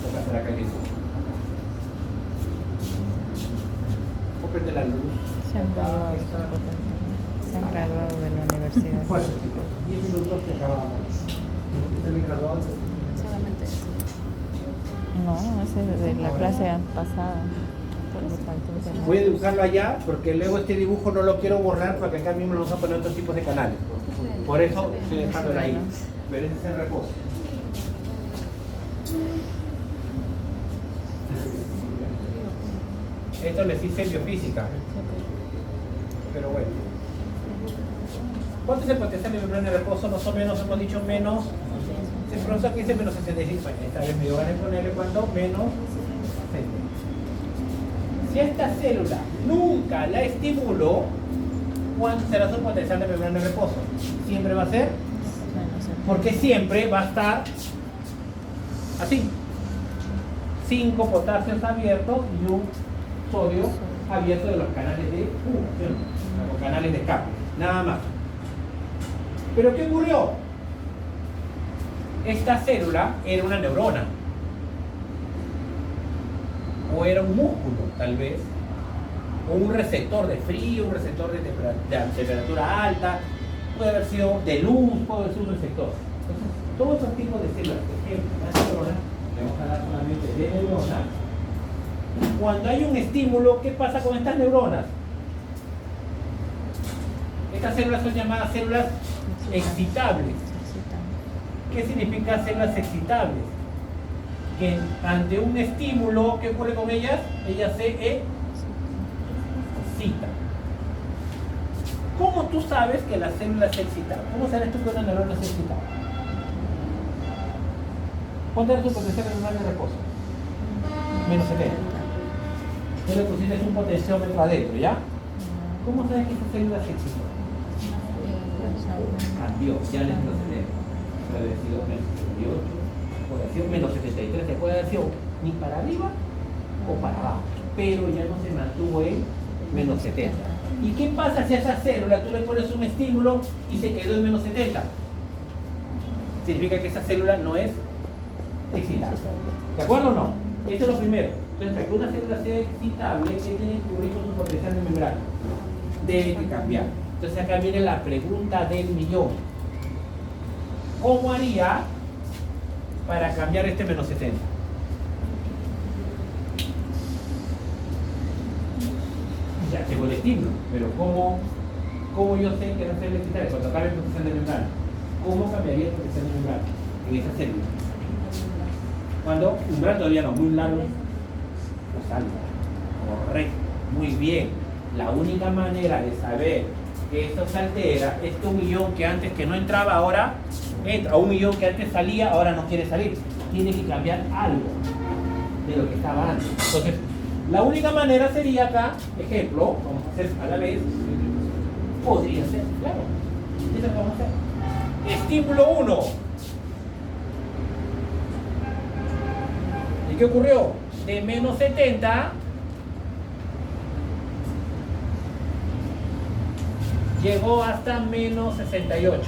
Voy a hacer acá que voy a prender la luz. Se han graduado, se han graduado de la universidad. Bueno, chicos, 10 minutos que acabamos. ¿Están graduados? Solamente eso. No, ese es de la clase pasada. Por lo tanto, Voy a dibujarlo allá porque luego este dibujo no lo quiero borrar porque acá mismo lo vamos a poner otros tipos de canales. Por eso estoy dejándolo ahí. Pero ese es el reposo. Esto les hice biofísica. Pero bueno. ¿Cuánto es el potencial de membrana de reposo? Más o menos hemos dicho menos. El profesor que dice menos 65. Bueno, esta vez me dio ganas de ponerle cuánto, menos 60. Si a esta célula nunca la estimulo, ¿cuánto será su potencial de membrana de reposo? Siempre va a ser, porque siempre va a estar así. 5 potasios abiertos y un sodio abierto de los canales de fusión, o canales de escape, nada más. ¿Pero qué ocurrió? Esta célula era una neurona, o era un músculo, tal vez, o un receptor de frío, un receptor de temperatura alta, puede haber sido de luz, puede haber sido un receptor. Entonces, todos estos tipos de células, por ejemplo, la neurona, le vamos a dar solamente de neurona. Cuando hay un estímulo, ¿qué pasa con estas neuronas? Estas células son llamadas células excitables. ¿Qué significa células excitables? Que ante un estímulo, ¿qué ocurre con ellas? Ellas se excitan. ¿Cómo tú sabes que la célula se excita? ¿Cómo sabes tú que una neurona se excita? ¿Cuánto era tu potencial neuronal de reposo? Menos 70. Tú le pusiste un potenciómetro adentro, ¿ya? ¿Cómo sabes que esa célula se excitó? Cambió, ya le procedemos. Puede haber sido menos 78, puede haber sido menos 73, se puede haber sido ni para arriba o para abajo, pero ya no se mantuvo en menos 70. ¿Y qué pasa si a esa célula tú le pones un estímulo y se quedó en menos 70? Significa que esa célula no es excitable. ¿De acuerdo o no? Eso es lo primero. Entonces, para que una célula sea excitable, ¿qué tiene que ocurrir con su potencial de membrana? Debe que cambiar. Entonces acá viene la pregunta del millón. ¿Cómo haría para cambiar este menos 70? Ya tengo el estímulo, pero ¿cómo yo sé que no se debe quitar? Cuando acabe el potencial de membrana, ¿cómo cambiaría el potencial de membrana en esa célula? Cuando umbral todavía no, muy largo, pues algo. Correcto, muy bien. La única manera de saber que esto se altera es que un ion que antes que no entraba ahora entra, o un ion que antes salía ahora no quiere salir. Tiene que cambiar algo de lo que estaba antes. Entonces, la única manera sería acá, ejemplo, vamos a hacer a la vez, podría ser, claro, eso es lo que vamos a hacer. Estímulo 1. ¿Y qué ocurrió? De menos 70 llegó hasta menos 68.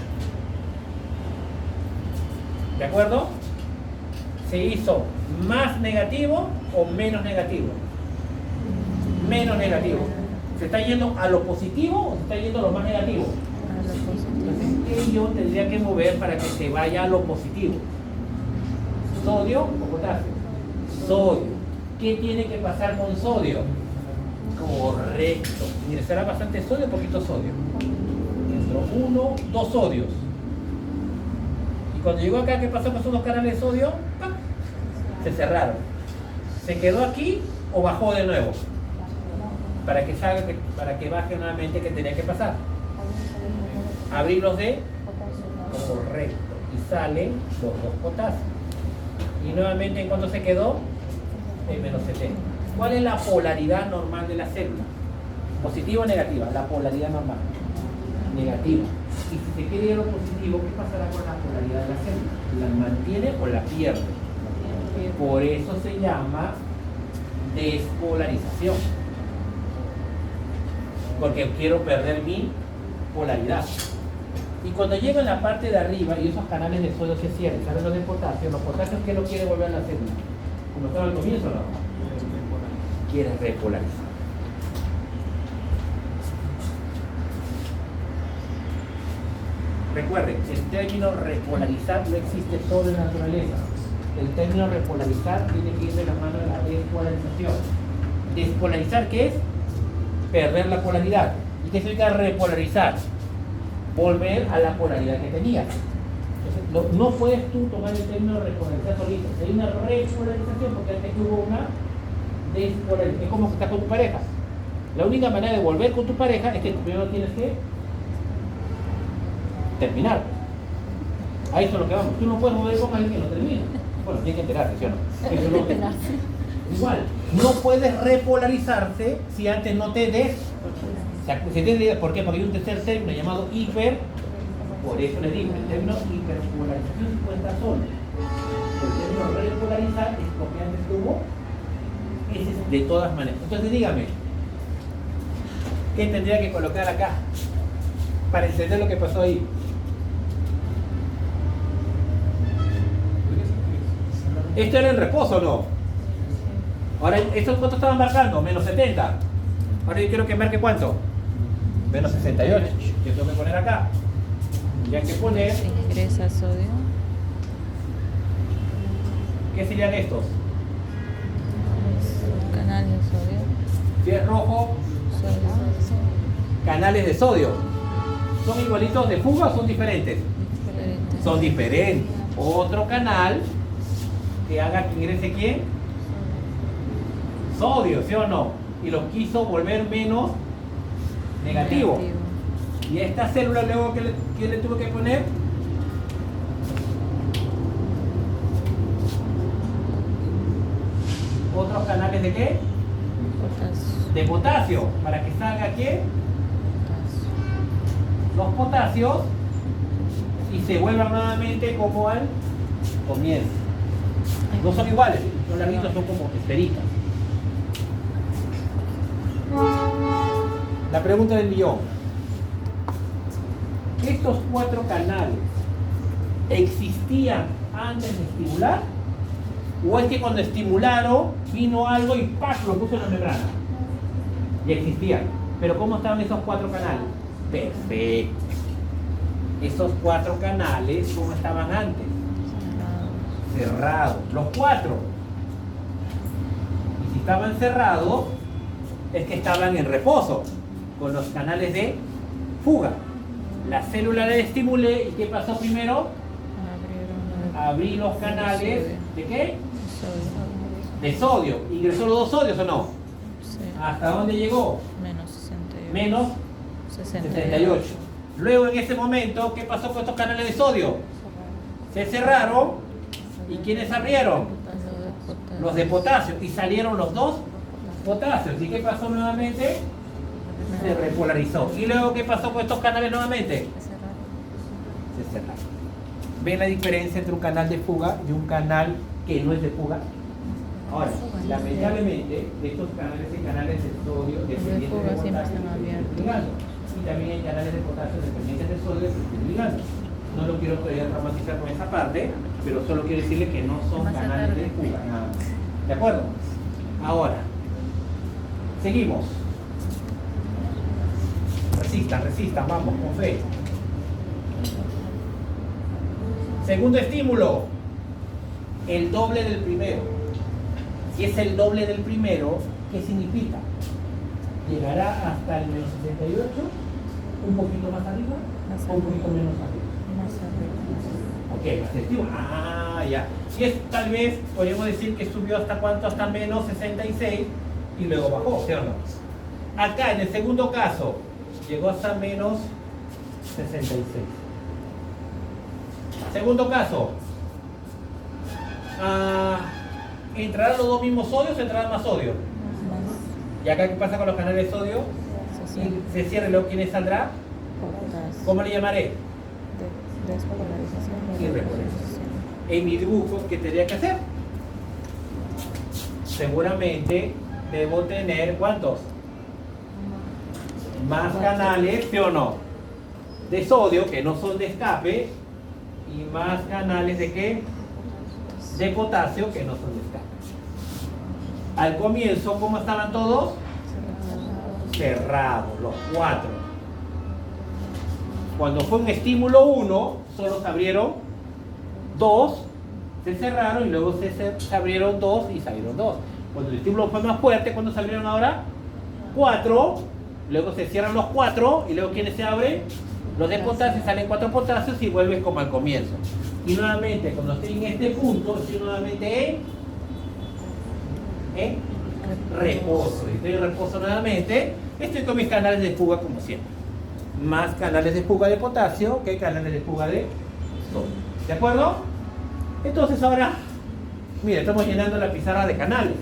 ¿De acuerdo? ¿Se hizo más negativo o menos negativo? Menos negativo. ¿Se está yendo a lo positivo o se está yendo a lo más negativo? Entonces, yo tendría que mover para que se vaya a lo positivo. ¿Sodio o potasio? Sodio. ¿Qué tiene que pasar con sodio? Correcto. Mire, será bastante sodio o poquito sodio. Entró 2 sodios. Y cuando llegó acá, ¿qué pasó con esos 2 canales de sodio? ¡Pam! Se cerraron. ¿Se quedó aquí o bajó de nuevo? Para que salga, para que baje nuevamente, ¿qué tenía que pasar? Abrirlos de correcto. Y salen los 2 potasios. Y nuevamente, ¿en cuánto se quedó? En menos 70. ¿Cuál es la polaridad normal de la célula? ¿Positiva o negativa? La polaridad normal. Negativa. Y si se quiere ir a lo positivo, ¿qué pasará con la polaridad de la célula? ¿La mantiene o la pierde? Por eso se llama despolarización. Porque quiero perder mi polaridad. Y cuando llego en la parte de arriba y esos canales de sodio se cierran, ¿saben los de potasio? Los potasios, ¿qué lo quiere volver a la célula? Como estaba al comienzo, ¿no? Quiere repolarizar. Recuerden, el término repolarizar no existe solo en la naturaleza. El término repolarizar tiene que ir de la mano de la despolarización. ¿Despolarizar qué es? Perder la polaridad. ¿Y qué significa repolarizar? Volver a la polaridad que tenías. Entonces, no puedes tú tomar el término repolarizar solito. Hay una repolarización porque antes hubo una despolarización. Es como que estás con tu pareja. La única manera de volver con tu pareja es que primero tienes que terminar. A eso es lo que vamos. Tú no puedes volver con alguien que no termina. Bueno, tienes que enterarse, ¿sí o no? Eso no. Igual, no puedes repolarizarse si antes no te des. ¿Por qué? Porque hay un tercer término llamado hiper. Por eso les digo, el término hiperpolarización se puede estar solo. El término repolarizar es lo que antes tuvo. Ese es de todas maneras. Entonces dígame, ¿qué tendría que colocar acá para entender lo que pasó ahí? ¿Esto era en reposo o no? Ahora, ¿esto cuánto estaban marcando? Menos 70. Ahora yo quiero que marque ¿cuánto? Menos 68. Yo tengo que poner acá. Y hay que poner... Se ingresa sodio. ¿Qué serían estos? Canales de sodio. Si es rojo, Sodio. canales de sodio. ¿Son igualitos de fuga o son diferentes? Diferente. Son diferentes. Otro canal que haga que ingrese ¿quién? Sodio, ¿sí o no? Y los quiso volver menos negativo. Y a esta célula luego ¿qué le tuvo que poner? Otros canales de qué? Potasio. De potasio, para que salga ¿qué? Los potasios y se vuelvan nuevamente como al comienzo. No son iguales, los larguitos son como esferitas. La pregunta del millón. ¿Estos 4 canales existían antes de estimular? ¿O es que cuando estimularon vino algo y ¡pac! Lo puso en la membrana? Y existían. Pero ¿cómo estaban esos 4 canales? Perfecto. Esos 4 canales, ¿cómo estaban antes? Cerrados. Los 4. Y si estaban cerrados, es que estaban en reposo, con los canales de fuga. La célula la estimulé, ¿y qué pasó primero? Abrí los canales de qué? De sodio. ¿Ingresó los 2 sodios o no? Sí. ¿Hasta dónde llegó? Menos 68. Menos 68. Luego en ese momento, ¿qué pasó con estos canales de sodio? Se cerraron. ¿Y quiénes abrieron? Los de potasio. Y salieron los 2 potasios. ¿Y qué pasó nuevamente? Se repolarizó. ¿Y luego qué pasó con estos canales nuevamente? Se cerraron. ¿Ven la diferencia entre un canal de fuga y un canal que no es de fuga? Ahora, lamentablemente, estos canales y canales de sodio dependientes fuga de siempre potasio están abiertos. ligando. Y también hay canales de potasio dependientes de sodio que ligando. No lo quiero todavía traumatizar con esa parte, pero solo quiero decirle que no son Más canales tarde. de fuga. Nada más. ¿De acuerdo? Ahora, seguimos. Resistan, vamos, con fe. Segundo estímulo, el doble del primero. Si es el doble del primero, ¿qué significa? Llegará hasta el menos 68, un poquito más arriba o un poquito menos arriba. Ok, más estímulo. Ah, ya. Si es tal vez, podríamos decir que subió hasta cuánto, hasta menos 66 y luego bajó, ¿sí o no? Acá en el segundo caso, llegó hasta menos 66. Segundo caso, ¿entrarán los 2 mismos sodios o entrarán más sodio? ¿Y acá qué pasa con los canales de sodio? Se cierra y luego ¿quién saldrá? ¿Cómo le llamaré? Despolarización. Y repolarización. En mi dibujo, ¿qué tendría que hacer? Seguramente debo tener, ¿cuántos? Más canales, ¿sí o no? De sodio, que no son de escape, y más canales de ¿qué? De potasio, que no son de escape. Al comienzo, ¿cómo estaban todos? Cerrados, los 4. Cuando fue un estímulo 1, solo se abrieron 2, se cerraron y luego se abrieron 2 y salieron 2. Cuando el estímulo fue más fuerte, ¿cuándo se abrieron ahora? 4, luego se cierran los 4 y luego ¿quiénes se abren? Los de potasio, salen 4 potasios y vuelven como al comienzo. Y nuevamente, cuando estoy en este punto, estoy nuevamente en reposo. Y estoy en reposo nuevamente, estoy con mis canales de fuga como siempre. Más canales de fuga de potasio que canales de fuga de sodio. ¿De acuerdo? Entonces ahora, mira, estamos llenando la pizarra de canales.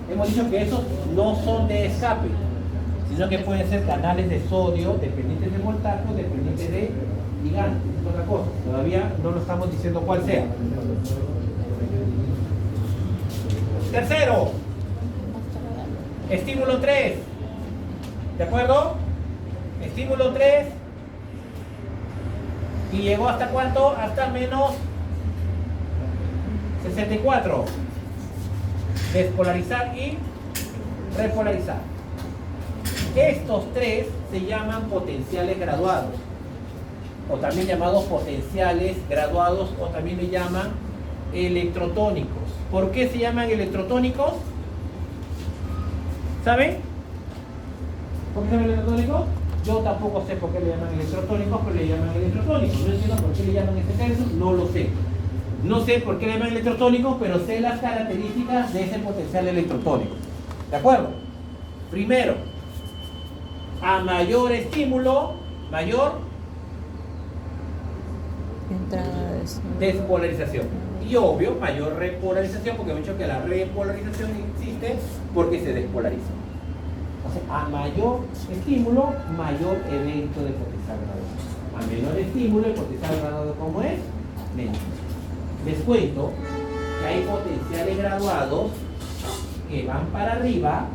Hemos dicho que esos no son de escape, sino que pueden ser canales de sodio dependientes de voltaje o dependientes de ligante. Es otra cosa. Todavía no lo estamos diciendo cuál sea. Tercero, estímulo 3. ¿De acuerdo? Estímulo 3. ¿Y llegó hasta cuánto? Hasta menos 64. Despolarizar y repolarizar. Estos 3 se llaman potenciales graduados, o también llamados potenciales graduados, o también le llaman electrotónicos. ¿Por qué se llaman electrotónicos? ¿Saben? ¿Por qué se llaman electrotónicos? Yo tampoco sé por qué le llaman electrotónicos, pero le llaman electrotónicos. No entiendo por qué le llaman ese término, no lo sé. No sé por qué le llaman electrotónicos, pero sé las características de ese potencial electrotónico. ¿De acuerdo? Primero, a mayor estímulo, mayor Entrada de sodio. despolarización. Y obvio, mayor repolarización, porque hemos dicho que la repolarización existe porque se despolariza. O sea, a mayor estímulo, mayor evento de potencial graduado. A menor estímulo, el potencial graduado, ¿cómo es? Menor. Les cuento que hay potenciales graduados que van para arriba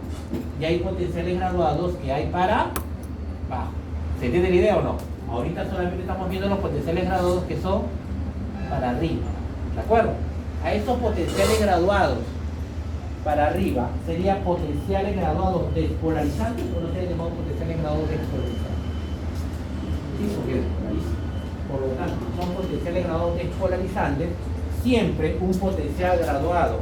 y hay potenciales graduados que hay para abajo. ¿Se entiende la idea o no? Ahorita solamente estamos viendo los potenciales graduados que son para arriba. ¿De acuerdo? A esos potenciales graduados para arriba serían potenciales graduados despolarizantes o no serían llamados potenciales graduados despolarizantes. Sí, porque despolarizan. Por lo tanto, son potenciales graduados despolarizantes. Siempre un potencial graduado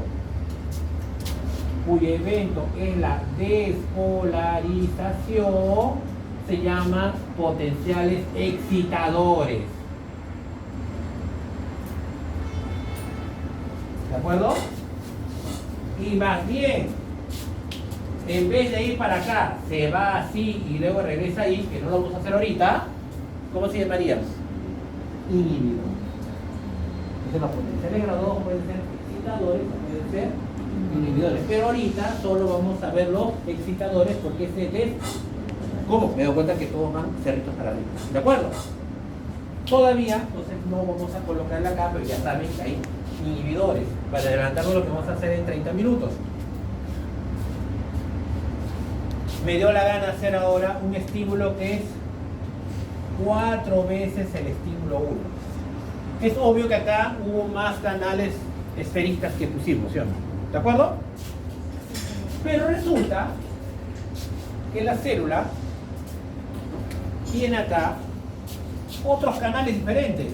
cuyo evento es la despolarización se llama potenciales excitadores. ¿De acuerdo? Y más bien, en vez de ir para acá, se va así y luego regresa ahí, que no lo vamos a hacer ahorita, ¿cómo se llamaría? Inhibidor. Entonces los potenciales graduados pueden ser excitadores o pueden ser inhibidores. Pero ahorita solo vamos a ver los excitadores porque ese es... ¿Cómo? Me doy cuenta que todos van cerritos para arriba. ¿De acuerdo? Todavía, entonces no vamos a colocarla acá, pero ya saben que hay inhibidores. Para adelantarnos lo que vamos a hacer en 30 minutos. Me dio la gana hacer ahora un estímulo que es 4 veces el estímulo 1. Es obvio que acá hubo más canales esferistas que pusimos, ¿sí o no? ¿De acuerdo? Pero resulta que la célula tiene acá otros canales diferentes.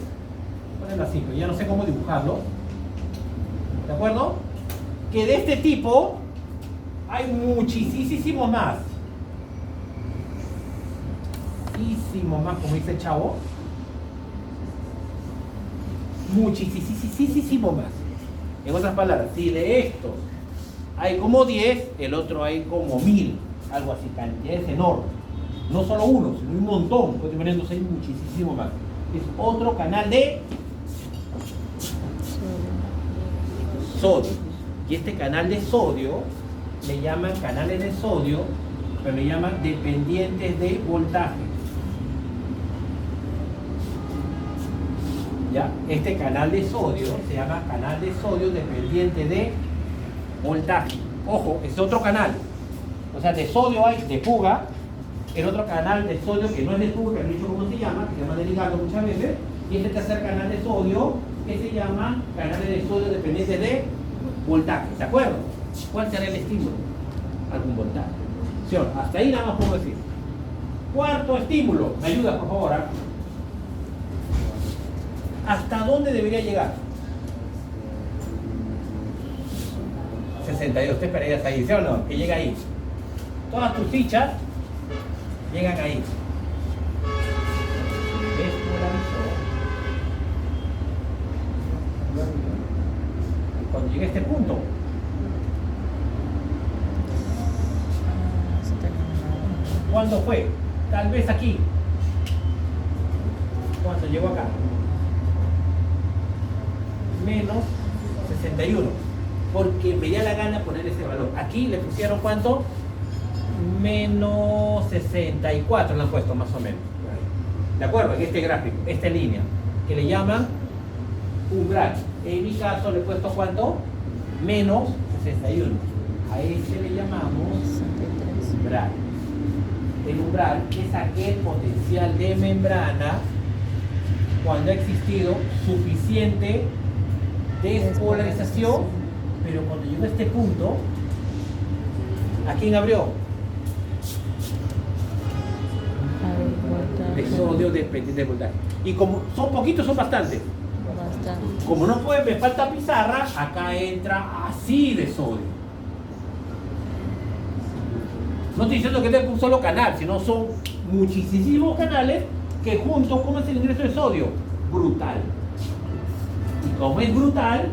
Ponerlo así, pero ya no sé cómo dibujarlo. ¿De acuerdo? Que de este tipo hay muchísimo más. Muchísimo más, como dice el chavo. Muchísimo más. En otras palabras, si de estos hay como 10, el otro hay como 1000. Algo así, cantidades enormes. No solo uno, sino un montón. Puede venir, hay muchísimo más. Es otro canal de sodio. Y este canal de sodio le llaman canales de sodio, pero le llaman dependientes de voltaje. ¿Ya? Este canal de sodio se llama canal de sodio dependiente de voltaje. Ojo, es otro canal. O sea, de sodio hay de fuga. El otro canal de sodio que no es de fuga, que no he dicho cómo se llama, que se llama de ligado muchas veces. Y este tercer canal de sodio que se llama canales de sodio dependientes de voltaje. ¿De acuerdo? ¿Cuál será el estímulo? Algún voltaje. ¿Sí o no? Hasta ahí nada más puedo decir. Cuarto estímulo. ¿Me ayudas, por favor? ¿Ah? ¿Hasta dónde debería llegar? 62. Te esperarías ahí, ¿sí o no? Que llega ahí. Todas tus fichas llegan ahí. Despolarizó. Y cuando llegue a este punto, ¿cuándo fue? Tal vez aquí. ¿Cuándo llegó acá? Menos 61. Porque me dio la gana poner ese valor. Aquí le pusieron ¿cuánto? Menos 64 le han puesto más o menos. ¿De acuerdo? En este gráfico, esta línea, que le llaman umbral. En mi caso le he puesto ¿cuánto? Menos 61. A ese le llamamos umbral. El umbral es aquel potencial de membrana cuando ha existido suficiente despolarización, pero cuando llegó a este punto, ¿a quién abrió? De sodio dependiente del voltaje. Y como son poquitos, son bastantes. Como no puede, me falta pizarra, acá entra así de sodio. No estoy diciendo que tenga un solo canal, sino son muchísimos canales que juntos, ¿cómo es el ingreso de sodio? Brutal. Y como es brutal,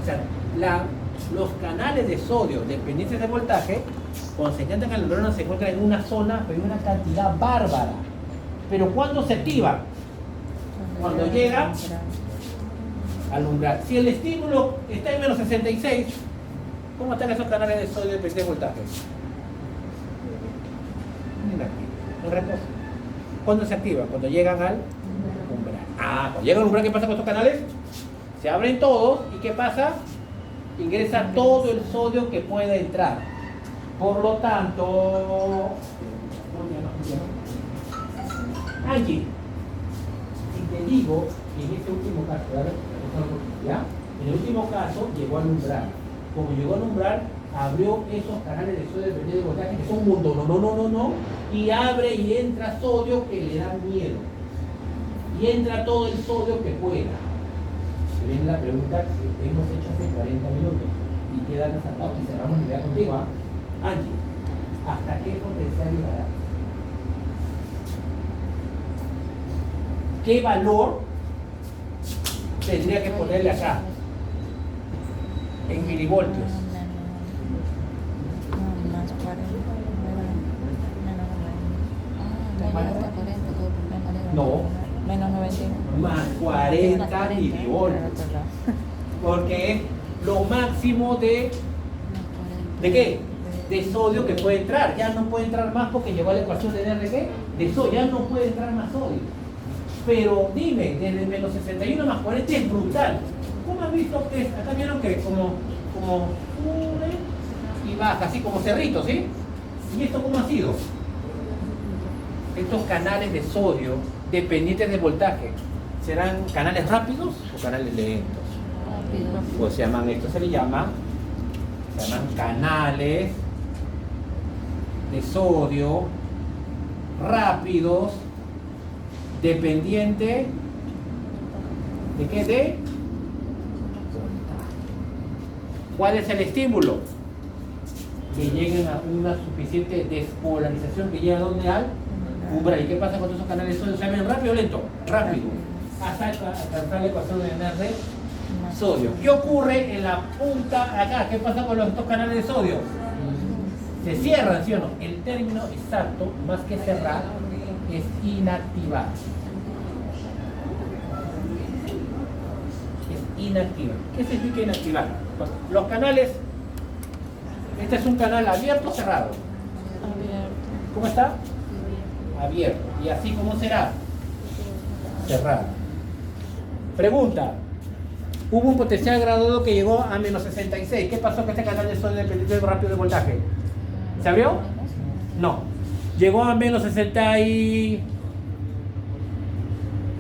o sea, los canales de sodio dependientes de voltaje, cuando se encuentran en la neurona, se encuentran en una zona, pero en una cantidad bárbara. Pero ¿cuándo se activa? Cuando llega al umbral. Si el estímulo está en menos 66, ¿cómo están esos canales de sodio dependientes de voltaje? En reposo. ¿Cuándo se activa? Cuando llegan al umbral. Cuando llegan al umbral, ¿qué pasa con estos canales? Se abren todos y ¿qué pasa? Ingresa todo el sodio que pueda entrar. Por lo tanto, Angie, si te digo, en este último caso, ¿ya? En el último caso llegó al umbral. Como llegó al umbral, abrió esos canales de sodio dependiente de voltaje que son un montón, no, y abre y entra sodio que le da miedo. Y entra todo el sodio que pueda. Se viene la pregunta que hemos hecho hace 40 minutos y quedan atados y cerramos la idea contigo. Angie, ¿hasta qué potencial llegará? ¿Qué valor tendría que ponerle acá? En milivoltios. Más 40. No. Menos 91. Más 40 milivoltios. Porque es lo máximo ¿de qué? De sodio que puede entrar. Ya no puede entrar más porque llegó a la ecuación de ¿de qué? De sodio. Ya no puede entrar más sodio. Pero dime, desde menos 61 más 40 es brutal. ¿Cómo has visto que acá vieron que como sube y baja, así como cerrito, ¿sí? ¿Y esto cómo ha sido? Estos canales de sodio dependientes de voltaje, ¿serán canales rápidos o canales lentos? Pues se llaman, esto se llaman canales de sodio rápidos dependiente ¿de qué? De voltaje. ¿Cuál es el estímulo? Que lleguen a una suficiente despolarización, que llega a donde al umbral. ¿Y qué pasa con esos canales de sodio? ¿Se ven rápido o lento? Rápido. Hasta alcanzar la ecuación de NR de sodio. ¿Qué ocurre en la punta acá? ¿Qué pasa con estos canales de sodio? Se cierran, ¿sí o no? El término exacto, más que cerrar, es inactivar. Es inactivar. ¿Qué significa inactivar? Los canales, este es un canal abierto o cerrado. Abierto. ¿Cómo está? Abierto. ¿Y así cómo será? Cerrado. Pregunta. Hubo un potencial graduado que llegó a menos 66. ¿Qué pasó con este canal de sodio dependiente del rápido de voltaje? ¿Se abrió? No. Llegó a menos 60 y...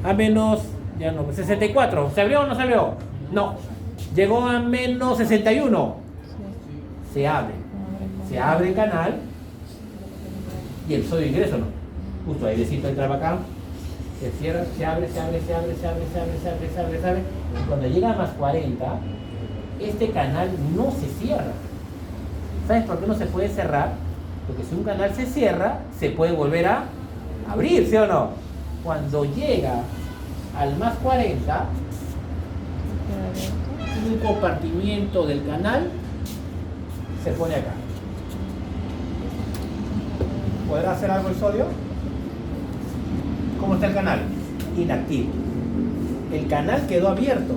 a menos... ya no, 64. ¿Se abrió o no se abrió? No. Llegó a menos 61. Se abre. Se abre el canal y el sodio ingresa, ¿no? Justo ahí decito entraba acá. Se cierra, se abre, se abre, se abre, se abre, se abre, se abre, se abre, se abre. Y cuando llega a más 40, este canal no se cierra. ¿Sabes por qué no se puede cerrar? Porque si un canal se cierra, se puede volver a abrir, ¿sí o no? Cuando llega al más 40, un compartimiento del canal se pone acá. ¿Podrá hacer algo el sodio? ¿Cómo está el canal? Inactivo. El canal quedó abierto,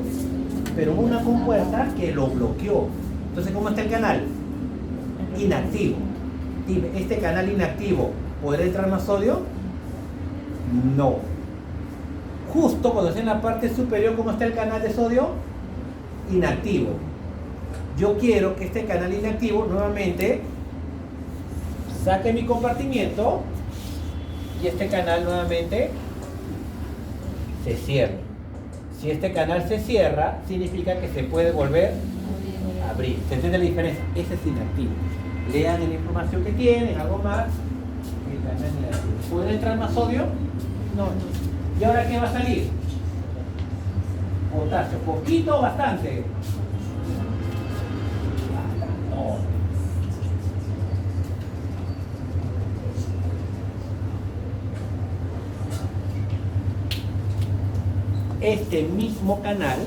pero hubo una compuerta que lo bloqueó. Entonces, ¿cómo está el canal? Inactivo. Dime, ¿este canal inactivo podrá entrar más sodio? No. Justo cuando esté en la parte superior, ¿cómo está el canal de sodio? Inactivo. Yo quiero que este canal inactivo nuevamente saque mi compartimiento y este canal nuevamente se cierre. Si este canal se cierra, significa que se puede volver a abrir. ¿Se entiende la diferencia? Ese es inactivo. Lean la información que tienen, algo más. El canal inactivo. ¿Puede entrar más sodio? No. ¿Y ahora qué va a salir? Potasio. ¿Poquito o bastante? Bastante. Este mismo canal,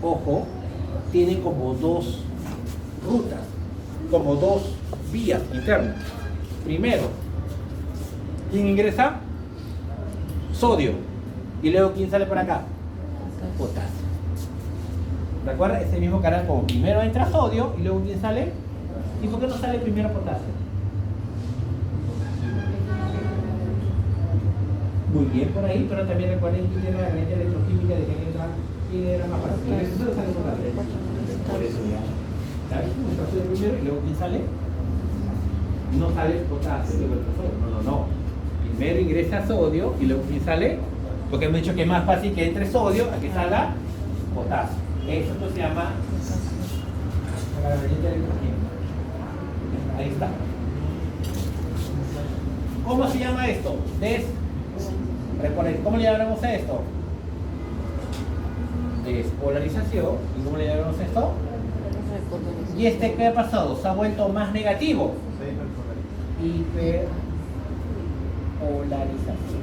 ojo, tiene como dos rutas, como dos vías internas. Primero, ¿quién ingresa? Sodio. Y luego, ¿quién sale por acá? Potasio. ¿Recuerda? Ese mismo canal, como primero entra sodio y luego, ¿quién sale? ¿Y por qué no sale primero potasio? Muy bien por ahí, pero también recuerden que tiene la ganancia electroquímica de que entra y era más fácil. Eso sale por la derecha. Por eso ya. ¿Sabes? Entra sodio primero y luego, ¿quién sale? No sale potasio, luego entra sodio. No. Primero ingresa sodio y luego, ¿quién sale? Porque hemos dicho que es más fácil que entre sodio a que salga potasio. Eso se llama la ganancia electroquímica. Ahí está. ¿Cómo se llama esto? Recuerden, ¿cómo le llamamos a esto? Despolarización. ¿Y cómo le llamamos a esto? ¿Y este qué ha pasado? Se ha vuelto más negativo. Hiperpolarización.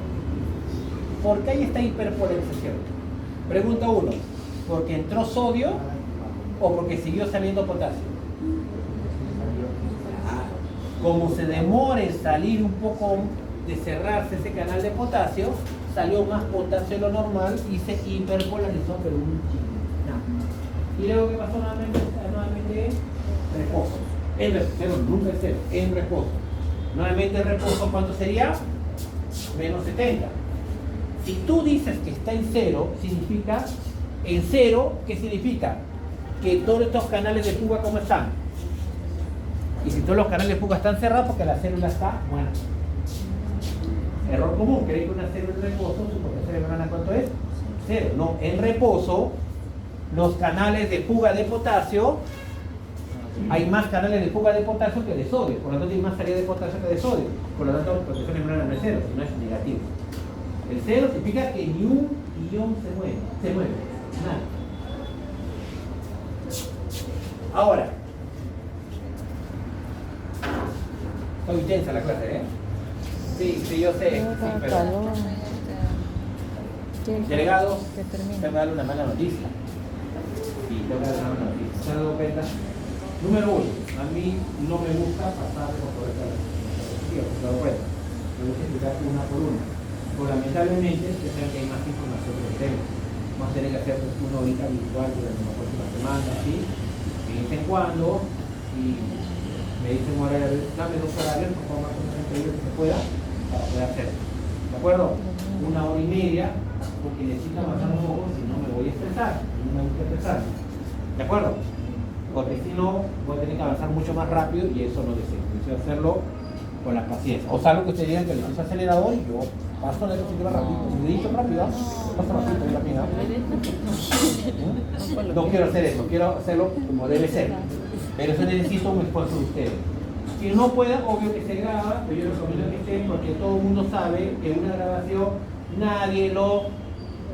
¿Por qué hay esta hiperpolarización? Pregunta 1. ¿Porque entró sodio o porque siguió saliendo potasio? Como se demora en salir un poco de cerrarse ese canal de potasio, salió más potasio de lo normal y se hiperpolarizó, pero un chingo. Y luego, ¿qué pasó nuevamente? Reposo. Pero nunca es cero, en reposo. Nuevamente el reposo, ¿cuánto sería? Menos 70. Si tú dices que está en cero, significa, en cero, ¿qué significa? Que todos estos canales de fuga, ¿cómo están? Y si todos los canales de fuga están cerrados, porque la célula está muerta. Error común, creéis que una célula en reposo, su potencia membrana, ¿cuánto es? Cero. No, en reposo, los canales de fuga de potasio, hay más canales de fuga de potasio que de sodio, por lo tanto hay más salida de potasio que de sodio, por lo tanto la potencia membrana no es cero, sino es negativo. El cero significa que ni un ion se mueve, nada. Ahora, está intensa la clase, ¿eh? Sí, yo sé. Sí, pero... Delegados, tengo que darle una mala noticia. Sí, tengo que darle una mala noticia. ¿Se han dado cuenta? Número 1, a mí no me gusta pasar por esta lección. ¿Se han dado cuenta? Me gusta explicar una por una. Pero lamentablemente, ustedes saben que hay más información que tengo. Vamos a tener que hacer una horita virtual durante la próxima semana, ¿sí? De vez en cuando, y me dicen, dame 2 horarios, por favor, más o menos que se pueda, para poder hacerlo. ¿De acuerdo? 1 hora y media porque necesito avanzar un poco, si no me voy a estresar, no me gusta estresar. ¿De acuerdo? Porque si no, voy a tener que avanzar mucho más rápido y eso no deseo. Deseo hacerlo con la paciencia. O salvo que ustedes digan que le puse acelerador y yo paso la diapositiva rápido. Un dedito rápido, paso rápido y rápido. No quiero hacer eso, quiero hacerlo como debe ser. Pero eso necesito un esfuerzo de ustedes. Si no pueden, obvio que se graba, pero yo recomiendo que estén porque todo el mundo sabe que una grabación nadie lo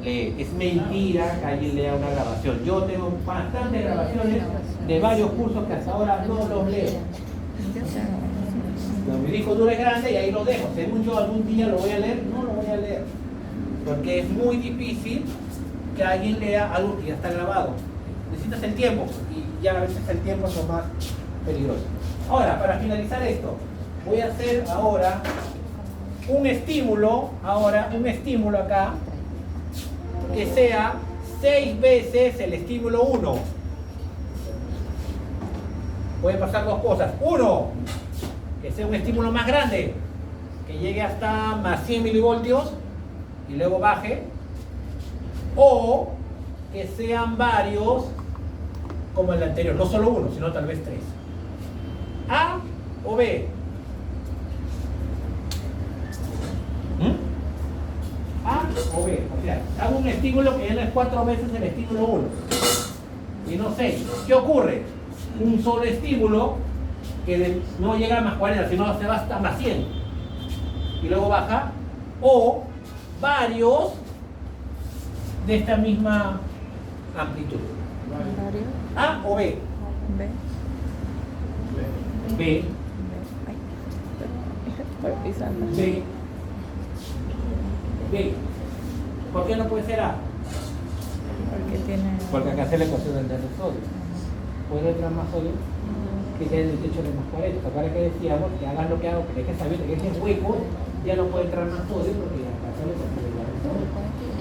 lee. Es mentira que alguien lea una grabación. Yo tengo bastantes grabaciones de varios cursos que hasta ahora no los leo. Mi disco duro es grande y ahí lo dejo. Según yo algún día lo voy a leer, no lo voy a leer. Porque es muy difícil que alguien lea algo que ya está grabado. Necesitas el tiempo y ya a veces el tiempo es lo más peligroso. Ahora, para finalizar esto, voy a hacer ahora un estímulo acá que sea 6 veces el estímulo 1. Pueden pasar dos cosas. Uno, que sea un estímulo más grande, que llegue hasta más 100 milivoltios y luego baje. O que sean varios como el anterior, no solo uno, sino tal vez 3. A o B. A o B. O sea, hago un estímulo que ya es 4 veces el estímulo 1 y no 6. ¿Qué ocurre? Un solo estímulo que no llega a más 40, sino se va hasta más 100 y luego baja. O varios de esta misma amplitud. A o B. B. B. Estoy pisando. B. B. ¿Por qué no puede ser A? Porque tiene. Porque acá se le ecuación del sodio. ¿Puede entrar más sodio? Que sea el techo de más 40. Ahora que decíamos que hagan lo que hago, que dejes saber que ese hueco ya no puede entrar más sodio porque ya acá se le ecuación del sodio.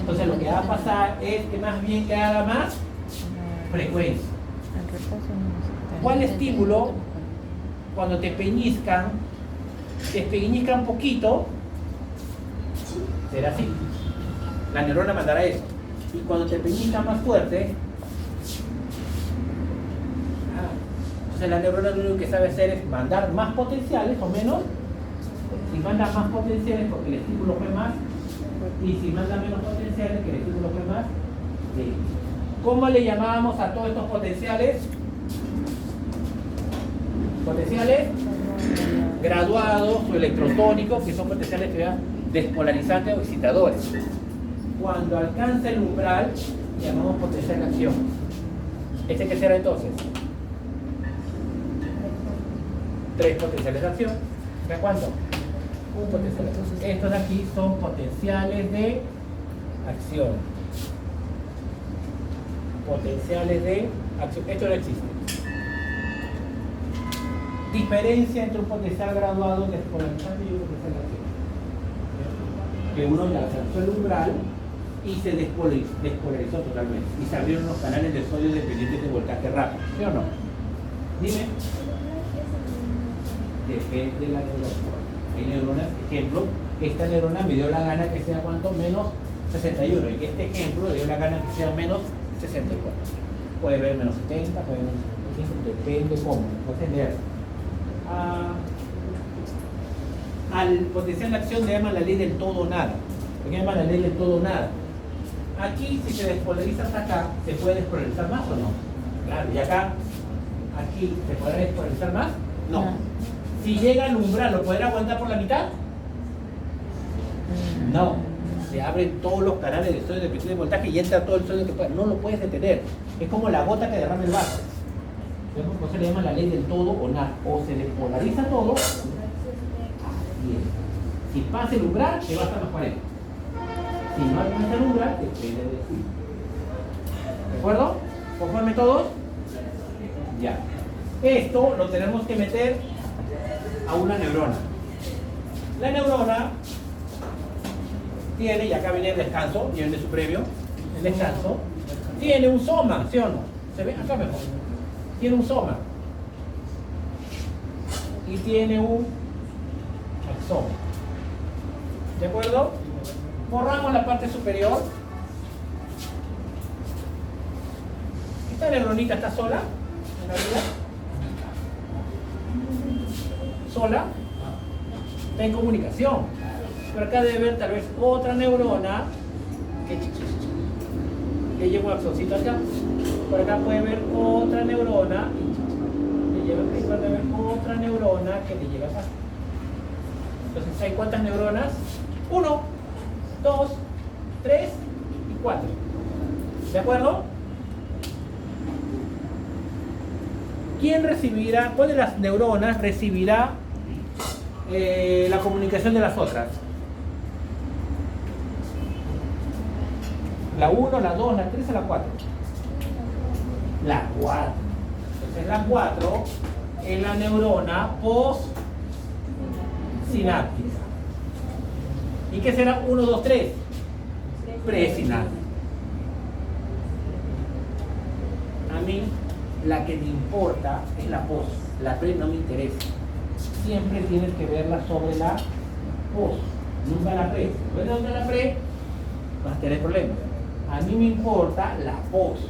Entonces lo que va a pasar es que más bien que haga más frecuencia. ¿Cuál estímulo? Cuando te pellizcan poquito, será así. La neurona mandará eso. Y cuando te pellizcan más fuerte, entonces la neurona lo único que sabe hacer es mandar más potenciales o menos. Si manda más potenciales porque el estímulo fue más, y si manda menos potenciales que el estímulo fue más, sí. ¿Cómo le llamábamos a todos estos potenciales? Potenciales graduados o electrotónicos, que son potenciales que despolarizantes o excitadores. Cuando alcanza el umbral, llamamos potencial de acción. ¿Este qué será entonces? 3 potenciales de acción. ¿De cuánto? Un potencial de acción. Estos de aquí son potenciales de acción. Potenciales de acción. Esto no existe. Diferencia entre un potencial graduado despolarizante y un potencial de acción. Que uno ya alcanzó el umbral y se despolarizó totalmente. Y se abrieron los canales de sodio dependientes de voltaje rápido. ¿Sí o no? Dime. Depende de la neurona. Hay neuronas, ejemplo, esta neurona me dio la gana que sea cuánto, menos 61. Y este ejemplo le dio la gana que sea menos 64. Puede ver menos 70, puede ver menos 75, depende cómo. Entonces, leer. Al potencial de acción le llaman la ley del todo o nada. ¿Por qué llaman la ley del todo o nada? Aquí, si se despolariza hasta acá, ¿se puede despolarizar más o no? Claro, y acá, aquí, ¿se podrá despolarizar más? No. Si llega al umbral, ¿lo podrá aguantar por la mitad? No. Se abren todos los canales de sodio de voltaje y entra todo el sodio que pueda. No lo puedes detener. Es como la gota que derrama el vaso. Por eso le llaman la ley del todo o nada. O se despolariza todo. Bien. Si pasa el umbral, te va hasta más 40. Si no alcanza el umbral, depende de ti. ¿De acuerdo? ¿Conforme todos? Ya. Esto lo tenemos que meter a una neurona. La neurona tiene, y acá viene el descanso, y viene su previo, el descanso, tiene un soma, ¿sí o no? ¿Se ve? Acá mejor. Tiene un soma. Y tiene un axón. ¿De acuerdo? Borramos la parte superior Esta neuronita está sola en la vida. Sola. Está en comunicación. Pero acá debe haber tal vez otra neurona que lleva un axoncito acá. Por acá puede haber otra neurona que puede haber otra neurona que le lleva acá. Entonces, ¿hay cuántas neuronas? 1, 2, 3 y 4. ¿De acuerdo? ¿Quién recibirá, cuál de las neuronas recibirá la comunicación de las otras? La 1, la 2, la 3 o la 4. La 4. Entonces la 4 es la neurona postsináptica. ¿Y qué será 1, 2, 3? Presináptica. A mí la que me importa es la post. La pre no me interesa. Siempre tienes que verla sobre la post, nunca la pre. Si ves sobre la pre, vas a tener problemas. A mí me importa la post.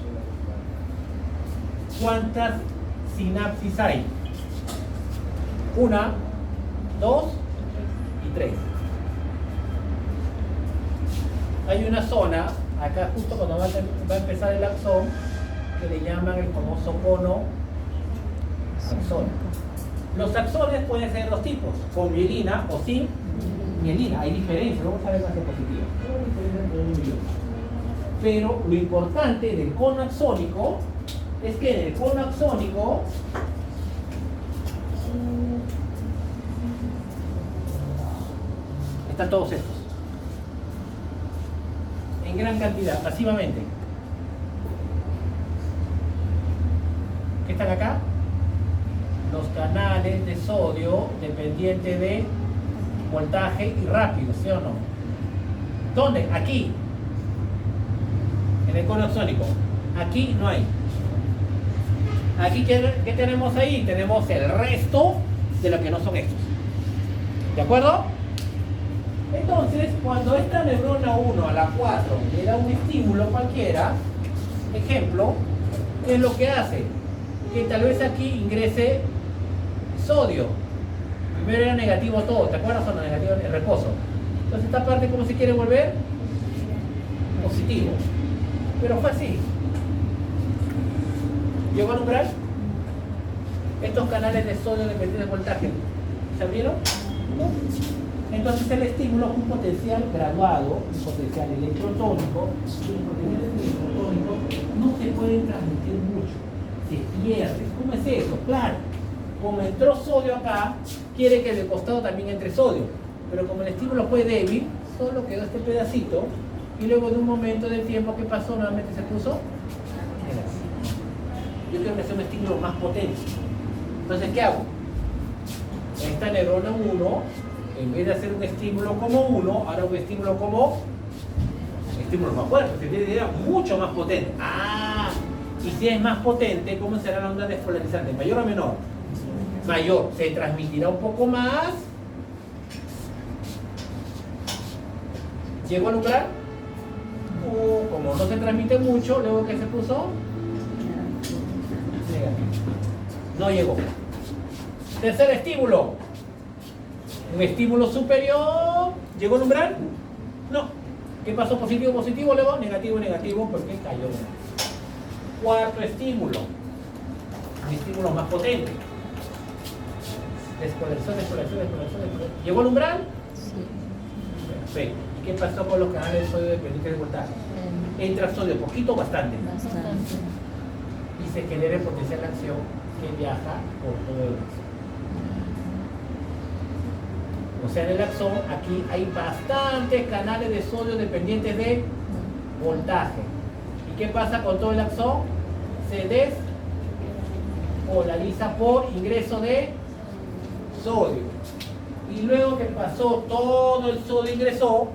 ¿Cuántas sinapsis hay? 1, 2 y 3. Hay una zona, acá justo cuando va a empezar el axón, que le llaman el famoso cono axón. Los axones pueden ser de dos tipos, con mielina o sin mielina. Hay diferencias, vamos a ver más diapositivas. Pero lo importante del cono axónico es que en el cono axónico están todos estos. En gran cantidad, pasivamente. ¿Qué están acá? Los canales de sodio dependientes de voltaje y rápido, ¿sí o no? ¿Dónde? Aquí. En el cono axónico. Aquí no hay. Aquí, ¿qué tenemos ahí? Tenemos el resto de lo que no son estos. ¿De acuerdo? Entonces, cuando esta neurona 1 a la 4 le da un estímulo cualquiera, ejemplo, ¿qué es lo que hace? Que tal vez aquí ingrese sodio. Primero era negativo todo, ¿te acuerdas? O no, negativo el reposo. Entonces esta parte, ¿cómo se quiere volver? Positivo. Pero fue así. ¿Llegó al umbral? Estos canales de sodio dependientes de voltaje, ¿se abrieron? ¿No? Entonces el estímulo es un potencial graduado, un potencial electrotónico, y los potenciales electrotónicos no se pueden transmitir mucho, se pierde. ¿Cómo es eso? Claro, como entró sodio acá, quiere que del costado también entre sodio, pero como el estímulo fue débil, solo quedó este pedacito, y luego de un momento del tiempo que pasó, nuevamente se puso negativo. Yo quiero que sea un estímulo más potente. Entonces, ¿qué hago? Esta neurona 1, en vez de hacer un estímulo como 1, ahora un estímulo como estímulo más fuerte, se tiene idea mucho más potente. Ah, y si es más potente, ¿cómo será la onda despolarizante? ¿Mayor o menor? Mayor, se transmitirá un poco más. ¿Llegó al umbral? Como no se transmite mucho, luego que se puso negativo. No llegó. Tercer estímulo. Un estímulo superior. ¿Llegó al umbral? No. ¿Qué pasó? Positivo, positivo, luego negativo, negativo, porque cayó. Cuarto estímulo. Un estímulo más potente. Despolarización, despolarización, despolarización. ¿Llegó al umbral? Sí. Perfecto. ¿Y qué pasó con los canales de sodio dependientes de voltaje? Entra sodio, poquito o bastante. Bastante. Y se genera el potencial de acción que viaja por todo el axón. O sea, en el axón aquí hay bastantes canales de sodio dependientes de voltaje. ¿Y qué pasa con todo el axón? Se despolariza por ingreso de sodio. Y luego que pasó todo el sodio ingresó,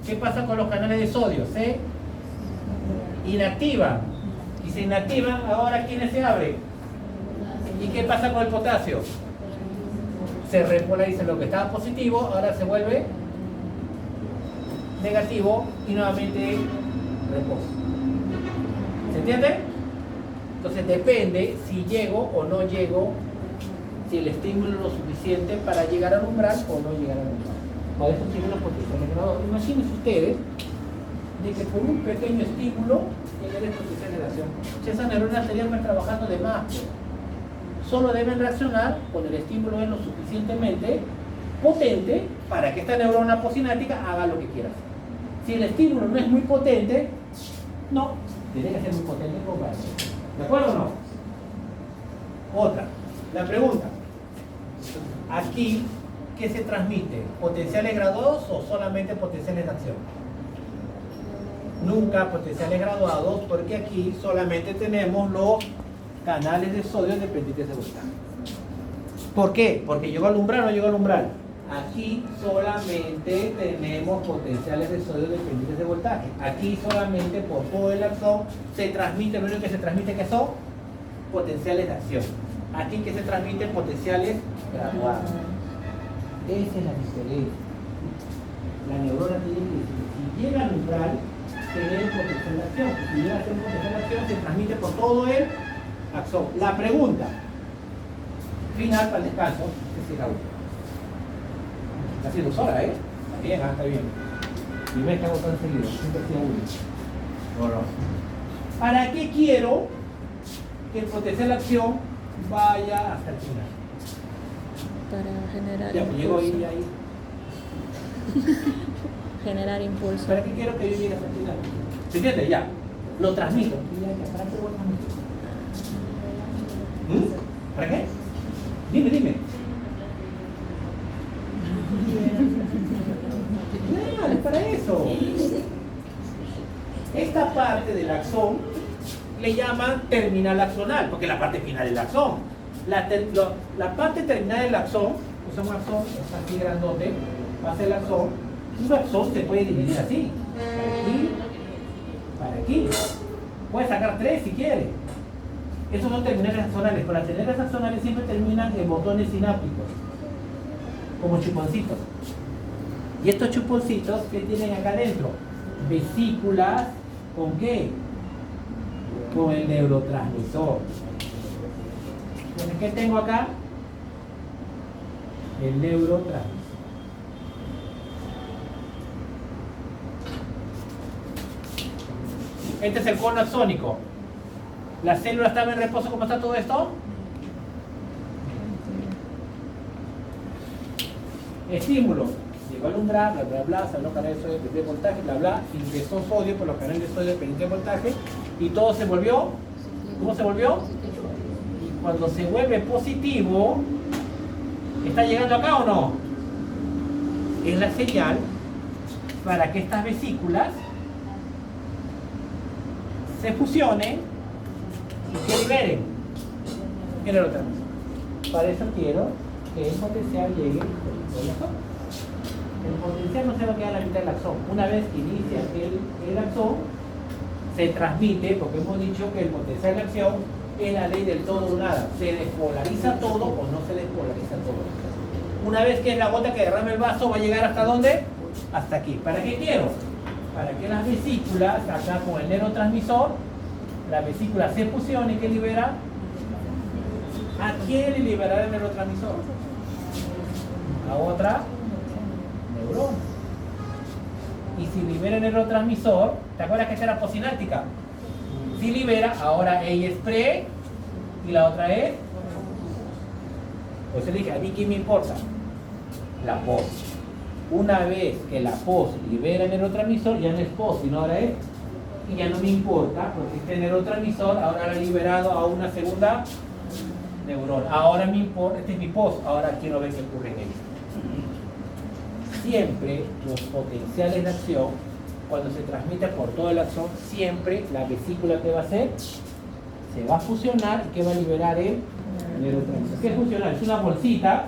¿qué pasa con los canales de sodio? Se inactivan. Y se inactivan, ahora ¿quiénes se abren? ¿Y qué pasa con el potasio? Se repolariza. Lo que estaba positivo, ahora se vuelve negativo y nuevamente reposo. ¿Se entiende? Entonces depende si llego o no llego, si el estímulo es lo suficiente para llegar al umbral o no llegar al umbral. Por eso tiene una potencial generador. Imagínense ustedes de que por un pequeño estímulo genere potencial generación. Si esas neuronas estarían trabajando de más, pues, solo deben reaccionar cuando el estímulo es lo suficientemente potente para que esta neurona posináptica haga lo que quiera hacer. Si el estímulo no es muy potente, no, tiene que ser muy potente como para hacer. ¿De acuerdo o no? Otra, la pregunta. Aquí, ¿qué se transmite? ¿Potenciales graduados o solamente potenciales de acción? Nunca potenciales graduados, porque aquí solamente tenemos los canales de sodio dependientes de voltaje. ¿Por qué? Porque llegó al umbral o no llegó al umbral. Aquí solamente tenemos potenciales de sodio dependientes de voltaje. Aquí solamente por todo el axón se transmite, lo único que se transmite que son potenciales de acción. Aquí que se transmiten potenciales graduados. Esa es la diferencia. La neurona tiene que decir, si llega al umbral, tener potencial de acción. Si llega a ser potencial de acción, se transmite por todo el axón. La pregunta final para el descanso es la última. Casi 2 horas, ¿eh? Está bien, está bien. Y me cago tan seguido, siempre hacía uno. No. ¿Para qué quiero que el potencial de acción vaya hasta el final? Para generar Ya, pues llego impulso. ahí. Generar impulso. ¿Para qué quiero que yo llegue hasta el final? ¿Se entiende? Ya. Lo transmito. ¿Para qué voy a transmitir? ¿Para qué? Dime. Claro, es para eso. Esta parte del axón le llaman terminal axonal, porque es la parte final del axón. La parte terminal del axón, o sea, un axón es así grandote, va a ser el axón. Un axón se puede dividir así, para aquí. Puedes sacar 3 si quieres. Esos son terminales axonales. Con las terminales axonales siempre terminan en botones sinápticos, como chuponcitos. Y estos chuponcitos, ¿qué tienen acá adentro? Vesículas, ¿con qué? Con el neurotransmisor. Entonces, ¿qué tengo acá? El neurotransmisor. Este es el cono axónico. ¿La célula estaba en reposo? ¿Cómo está todo esto? Estímulo. Llegó al umbral, bla, se habló canales de sodio dependiente de voltaje, bla, ingresó sodio por los canales de sodio dependiente de voltaje y todo se volvió. ¿Cómo se volvió? Y cuando se vuelve positivo, ¿está llegando acá o no? Es la señal para que estas vesículas se fusionen y se liberen el neurotransmisor. Para eso quiero que el potencial llegue al axón. El potencial no se va a quedar a la mitad del axón. Una vez que inicia el axón, se transmite, porque hemos dicho que el potencial de acción es la ley del todo o nada. Se despolariza todo o no se despolariza todo. Una vez que es la gota que derrama el vaso, va a llegar ¿hasta dónde? Hasta aquí. ¿Para qué quiero? Para que las vesículas, acá con el neurotransmisor, la vesícula se fusione, ¿qué libera? ¿A quién le liberará el neurotransmisor? A otra neurona. Y si libera el neurotransmisor, ¿te acuerdas que esta era posináptica? Si libera, ahora ella es pre y la otra es. Pues le dije, ¿a mí qué me importa? La pos. Una vez que la pos libera el neurotransmisor, ya no es pos, sino ahora es. Y ya no me importa, porque este neurotransmisor ahora lo ha liberado a una segunda neurona. Ahora me importa, este es mi pos, ahora quiero ver qué ocurre en ella. Siempre los potenciales de acción, cuando se transmite por todo el axón, siempre la vesícula que va a hacer, se va a fusionar y que va a liberar el neurotransmisor. ¿Qué es fusionar? Es una bolsita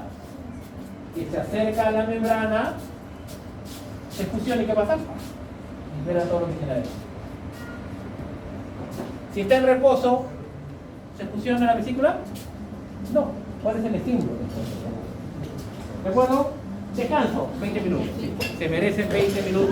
que se acerca a la membrana, se fusiona y ¿qué pasa? Libera todo lo que tiene adentro. Si está en reposo, ¿se fusiona la vesícula? No. ¿Cuál es el estímulo? ¿De acuerdo? Descanso, 20 minutos. Se merecen 20 minutos.